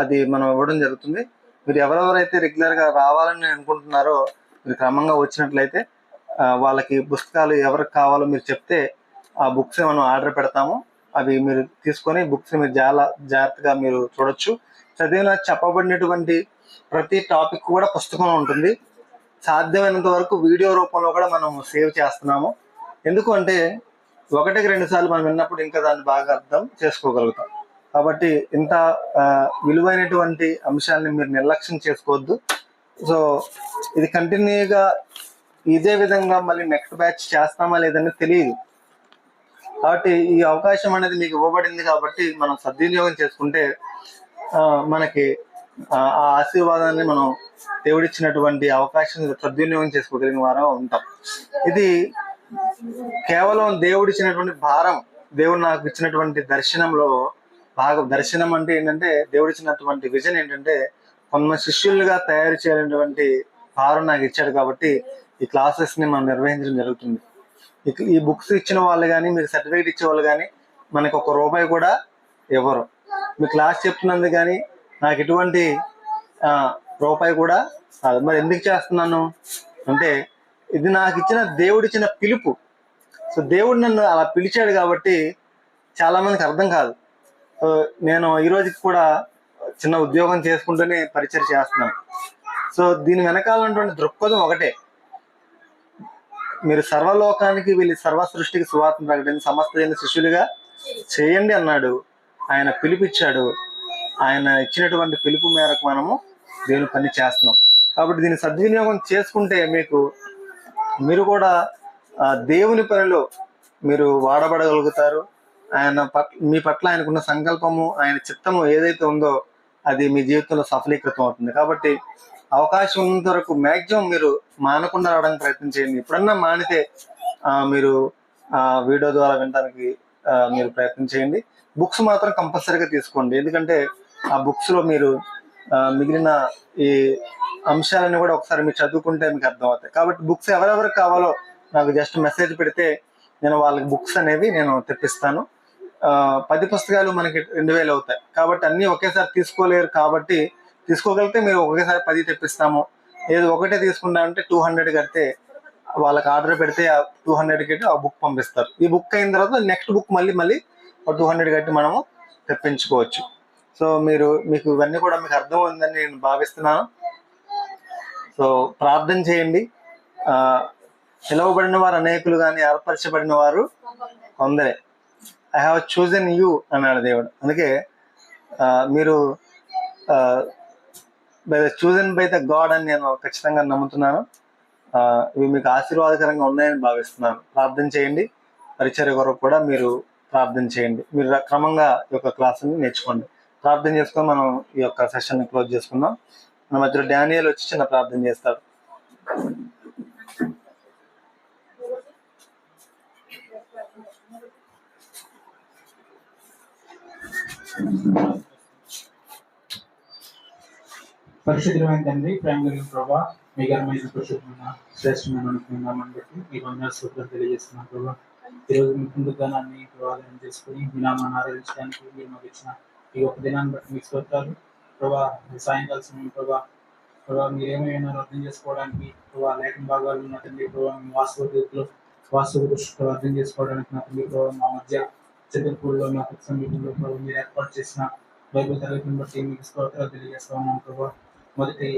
అది మనం ఇవ్వడం జరుగుతుంది. మీరు ఎవరెవరైతే రెగ్యులర్గా రావాలని అనుకుంటున్నారో మీరు క్రమంగా వచ్చినట్లయితే వాళ్ళకి పుస్తకాలు ఎవరికి కావాలో మీరు చెప్తే ఆ బుక్స్ మనం ఆర్డర్ పెడతాము. అవి మీరు తీసుకొని బుక్స్ మీరు చాలా జాగ్రత్తగా మీరు చూడొచ్చు. చదివిన చెప్పబడినటువంటి ప్రతి టాపిక్ కూడా పుస్తకంలో ఉంటుంది. సాధ్యమైనంత వరకు వీడియో రూపంలో కూడా మనం సేవ్ చేస్తున్నాము. ఎందుకు అంటే 1-2 సార్లు మనం విన్నప్పుడు ఇంకా దాన్ని బాగా అర్థం చేసుకోగలుగుతాం. కాబట్టి ఇంత విలువైనటువంటి అంశాన్ని మీరు నిర్లక్ష్యం చేసుకోవద్దు. సో ఇది కంటిన్యూగా ఇదే విధంగా మళ్ళీ నెక్స్ట్ బ్యాచ్ చేస్తామా లేదని తెలియదు. కాబట్టి ఈ అవకాశం అనేది మీకు ఇవ్వబడింది కాబట్టి మనం సద్వినియోగం చేసుకుంటే మనకి ఆ ఆశీర్వాదాన్ని మనం దేవుడిచ్చినటువంటి అవకాశం సద్వినియోగం చేసుకోగలిగిన వారం ఉంటాం. ఇది కేవలం దేవుడిచ్చినటువంటి భారం, దేవుడు నాకు ఇచ్చినటువంటి దర్శనంలో దర్శనం అంటే ఏంటంటే దేవుడిచ్చినటువంటి విజన్ ఏంటంటే కొంతమంది శిష్యులుగా తయారు చేయాలనేటువంటి భారం నాకు ఇచ్చాడు. కాబట్టి ఈ క్లాసెస్ ని మనం నిర్వహించడం జరుగుతుంది. ఈ బుక్స్ ఇచ్చిన వాళ్ళు కానీ మీకు సర్టిఫికేట్ ఇచ్చే వాళ్ళు కానీ మనకు ₹1 కూడా ఇవ్వరు. మీ క్లాస్ చెప్తున్నందుకు కానీ నాకు ఎటువంటి రూపాయి కూడా కాదు. మరి ఎందుకు చేస్తున్నాను అంటే ఇది నాకు ఇచ్చిన దేవుడిచ్చిన పిలుపు. సో దేవుడు నన్ను అలా పిలిచాడు కాబట్టి చాలా మందికి అర్థం కాదు. నేను ఈ రోజుకి కూడా చిన్న ఉద్యోగం చేసుకుంటూనే పరిచయం చేస్తున్నాను. సో దీని వెనకాలన్నటువంటి దృక్పథం ఒకటే, మీరు సర్వలోకానికి వీళ్ళు సర్వ సృష్టికి సువార్తను ప్రకటించి సమస్త జన శిష్యులుగా చేయండి అన్నాడు. ఆయన పిలిపిచ్చాడు. ఆయన ఇచ్చినటువంటి పిలుపు మేరకు మనము దేవుని పని చేస్తున్నాం. కాబట్టి దీన్ని సద్వినియోగం చేసుకుంటే మీరు కూడా దేవుని పనిలో మీరు వాడబడగలుగుతారు. మీ పట్ల ఆయనకున్న సంకల్పము, ఆయన చిత్తము ఏదైతే ఉందో అది మీ జీవితంలో సఫలీకృతం అవుతుంది. కాబట్టి అవకాశం ఉన్నంత వరకు మ్యాక్సిమం మీరు మానకుండా రావడానికి ప్రయత్నం చేయండి. ఎప్పుడన్నా మానితే మీరు వీడియో ద్వారా వినడానికి మీరు ప్రయత్నం చేయండి. బుక్స్ మాత్రం కంపల్సరీగా తీసుకోండి. ఎందుకంటే ఆ బుక్స్ లో మీరు మిగిలిన ఈ అంశాలను కూడా ఒకసారి మీరు చదువుకుంటే మీకు అర్థం అవుతాయి. కాబట్టి బుక్స్ ఎవరెవరికి కావాలో నాకు జస్ట్ మెసేజ్ పెడితే నేను వాళ్ళకి బుక్స్ అనేవి నేను తెప్పిస్తాను. 10 పుస్తకాలు మనకి 2000 అవుతాయి. కాబట్టి అన్ని ఒకేసారి తీసుకోలేరు. కాబట్టి తీసుకోగలిగితే మీరు ఒకేసారి 10 తెప్పిస్తాము. ఏదో ఒకటే తీసుకుంటామంటే 200 కడితే వాళ్ళకి ఆర్డర్ పెడితే ఆ 200 కట్టి ఆ బుక్ పంపిస్తారు. ఈ బుక్ అయిన తర్వాత నెక్స్ట్ బుక్ మళ్ళీ 200 కట్టి మనము తెప్పించుకోవచ్చు. సో మీకు ఇవన్నీ కూడా మీకు అర్థం ఉందని నేను భావిస్తున్నాను. సో ప్రార్థన చేయండి. పిలువబడిన వారు అనేకులు కానీ ఏర్పరచబడిన వారు కొందరే. ఐ హ్యావ్ చూజన్ యూ అన్నాడు దేవుడు. అందుకే మీరు చూజన్ బై ద గాడ్ అని నేను ఖచ్చితంగా నమ్ముతున్నాను. ఇవి మీకు ఆశీర్వాదకరంగా ఉన్నాయని భావిస్తున్నాను. ప్రార్థన చేయండి. పరిచర్య కొరకు కూడా మీరు ప్రార్థన చేయండి. మీరు క్రమంగా ఈ యొక్క క్లాసుని నేర్చుకోండి. ప్రార్థన చేసుకొని మనం ఈ యొక్క సెషన్ క్లోజ్ చేసుకుందాం. మన మధ్యలో డానియల్ వచ్చి చిన్న ప్రార్థన చేస్తాడు.
పరిశుద్ధమైన తండ్రి, ప్రేమ కలిగిన ప్రభా, మీ ఘనమైన పరిశుద్ధమైన శ్రేష్టమైన నామాన్ని బట్టి మీ వందనాలు స్తోత్రాలు తెలియజేస్తున్నాను ప్రభా. ఈరోజు మీ ముందు ధనాన్ని ప్రవాదనం చేసుకుని మీ నామాన్ని ఆరాధించడానికి మీరు మాకు ఇచ్చిన ఈ ఒక్క దినాన్ని బట్టి మీకు స్తోత్రాలు ప్రభా. సాయంకాల సమయం ప్రభా మీరేమైనా అర్థం చేసుకోవడానికి ప్రభా లేఖన భాగాలు ఉన్న తండ్రి ప్రభా, మీ వాస్తవ దృష్టిలో అర్థం చేసుకోవడానికి నా తండ్రి ప్రభావ మా మధ్య చతుర్పూర్లో మా సమీపంలో ప్రభావ మీరు ఏర్పాటు చేసిన బైబిల్ తరగతిని బట్టి మీకు స్తోత్రాలు తెలియజేస్తా ఉన్నాం ప్రభా. మొదటి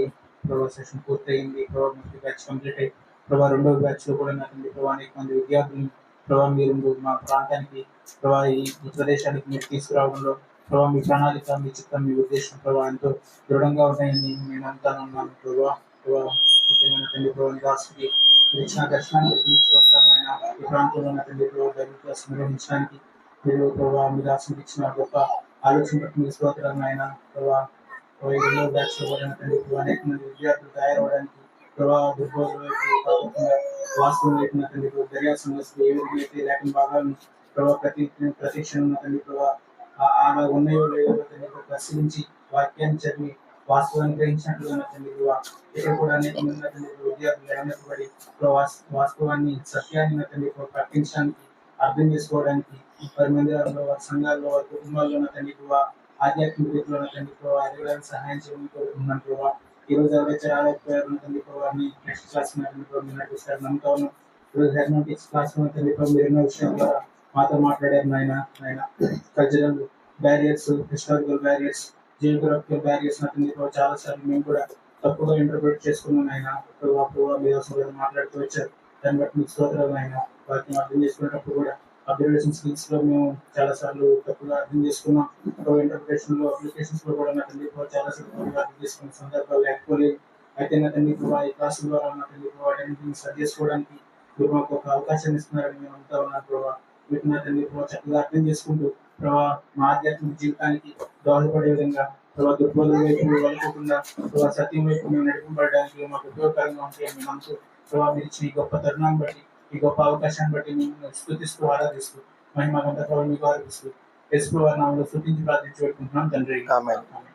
సెషన్ పూర్తయింది ప్రభావ, మొదటి బ్యాచ్ కంప్లీట్ అయ్యి ప్రభావ రెండవ బ్యాచ్ లో కూడా నాకు ప్రభావ అనేక మంది విద్యార్థులు ప్రభావ మీరు మా ప్రాంతానికి ప్రభావ ఈ ప్రదేశానికి మీరు తీసుకురావడంలో ప్రభావ మీ ప్రణాళిక, మీ చిత్తం, మీ ఉద్దేశం ప్రభావ ఎంతో దృఢంగా ఉన్నాయని నేను అంతా ఉన్నాను ప్రభావ. ముఖ్యమైన తండ్రి ప్రభావ నిరాశకి ఇచ్చిన దర్శనానికి ఈ ప్రాంతంలో ఉన్న తండ్రి ప్రభావ బైబిల్ క్లాస్ నిర్వహించడానికి మీరు ప్రభావ మీ రాష్ట్రానికి ఇచ్చిన గొప్ప ఆలోచన మీ స్తోత్రాలైన ప్రభావ. రెండో బ్యాచ్ లో కూడా అనేక మంది విద్యార్థులు తయారవడానికి ప్రభావ దుర్బోధుల వైపు కాకుండా వాస్తవం వైపు తండ్రి దర్యాసం వస్తుంది. ఏ విధంగా లేఖన భాగాలను ప్రభావ ప్రతి క్షణం తండ్రి ప్రభావ అలా ఉన్నాయో లేదో తండ్రి పరిశీలించి వాక్యాన్ని చదివి వాస్తవాన్ని గ్రహించినట్లుగా తండ్రి ప్రభావ ఇక్కడ కూడా అనేక మంది తండ్రి విద్యార్థులు వెనకబడి వాస్తవాన్ని సత్యాన్ని తండ్రి ప్రకటించడానికి అర్థం చేసుకోవడానికి వారి మందిరాల్లో, వారి సంఘాల్లో, వారి కుటుంబాల్లో తండ్రి ప్రభావ ఆధ్యాత్మిక రీతిలో తండ్రి ప్రభావ ఎదగడానికి సహాయం చేయమని కోరుకుంటున్నాను ప్రభావ. ఈ రోజు ఎవరైతే రాలేకపోయారు తండ్రి ప్రభావాన్ని నెక్స్ట్ క్లాస్ తండ్రి ప్రభావ నమ్ముతాను ఈరోజు హెర్మోటిక్స్ క్లాస్ తండ్రి ప్రభావ మీరు ఎన్నో విషయాల ద్వారా మాతో మాట్లాడారు నాయన cultural barriers, historical barriers, geographical barriers నా తండ్రి ప్రభావ చాలా సార్లు మేము కూడా తప్పుగా ఇంటర్ప్రిట్ చేసుకున్నాం ఆయన. ప్రభావ మీరు అసలు మాట్లాడుతూ వచ్చారు, దాన్ని బట్టి మీకు స్తోత్రాలు ఆయన. వాటిని అర్థం చేసుకునేటప్పుడు కూడా అబ్జర్వేషన్ స్కిల్స్ లో మేము చాలా సార్లు తప్పుగా అర్థం చేసుకున్నాం. ఇంటర్ప్రిటేషన్ లో అప్లికేషన్స్ లో కూడా నా తండ్రి ప్రభావ చాలా సార్లు తప్పుగా అర్థం చేసుకున్న సందర్భాలు లేకపోలేదు. అయితే నా తండ్రి ప్రభావ ఈ క్లాస్ ద్వారా నా తండ్రి ప్రభావ సరి చేసుకోవడానికి మీరు మాకు ఒక అవకాశాన్ని ఇస్తున్నారని మేము అంతా ఉన్నారు ప్రభావ. వీటిని నా తండ్రి ప్రభావ చక్కగా అర్థం చేసుకుంటూ ప్రభావ మా ఆధ్యాత్మిక జీవితానికి దోహదపడే విధంగా ప్రభావ దుర్బోధన వైపు వెళ్ళకుండా ప్రభావ సత్యం వైపు మేము నడిపించబడడానికి మాకు ఉపయోగకరంగా ఉంటాయని మేము నమ్ముతూ ప్రభావ మీరు ఇచ్చిన ఈ గొప్ప తరుణాన్ని బట్టి, ఈ గొప్ప అవకాశాన్ని బట్టి మేము స్తుతిస్తూ ఆరాధిస్తూ మహిమ గంట ప్రభావ మీకు ఆరాధిస్తూ యేసు ప్రభావ నామములో స్తుతించి ప్రార్థించి పెట్టుకుంటున్నాం తండ్రి.
ఆమేన్.
ఆమేన్.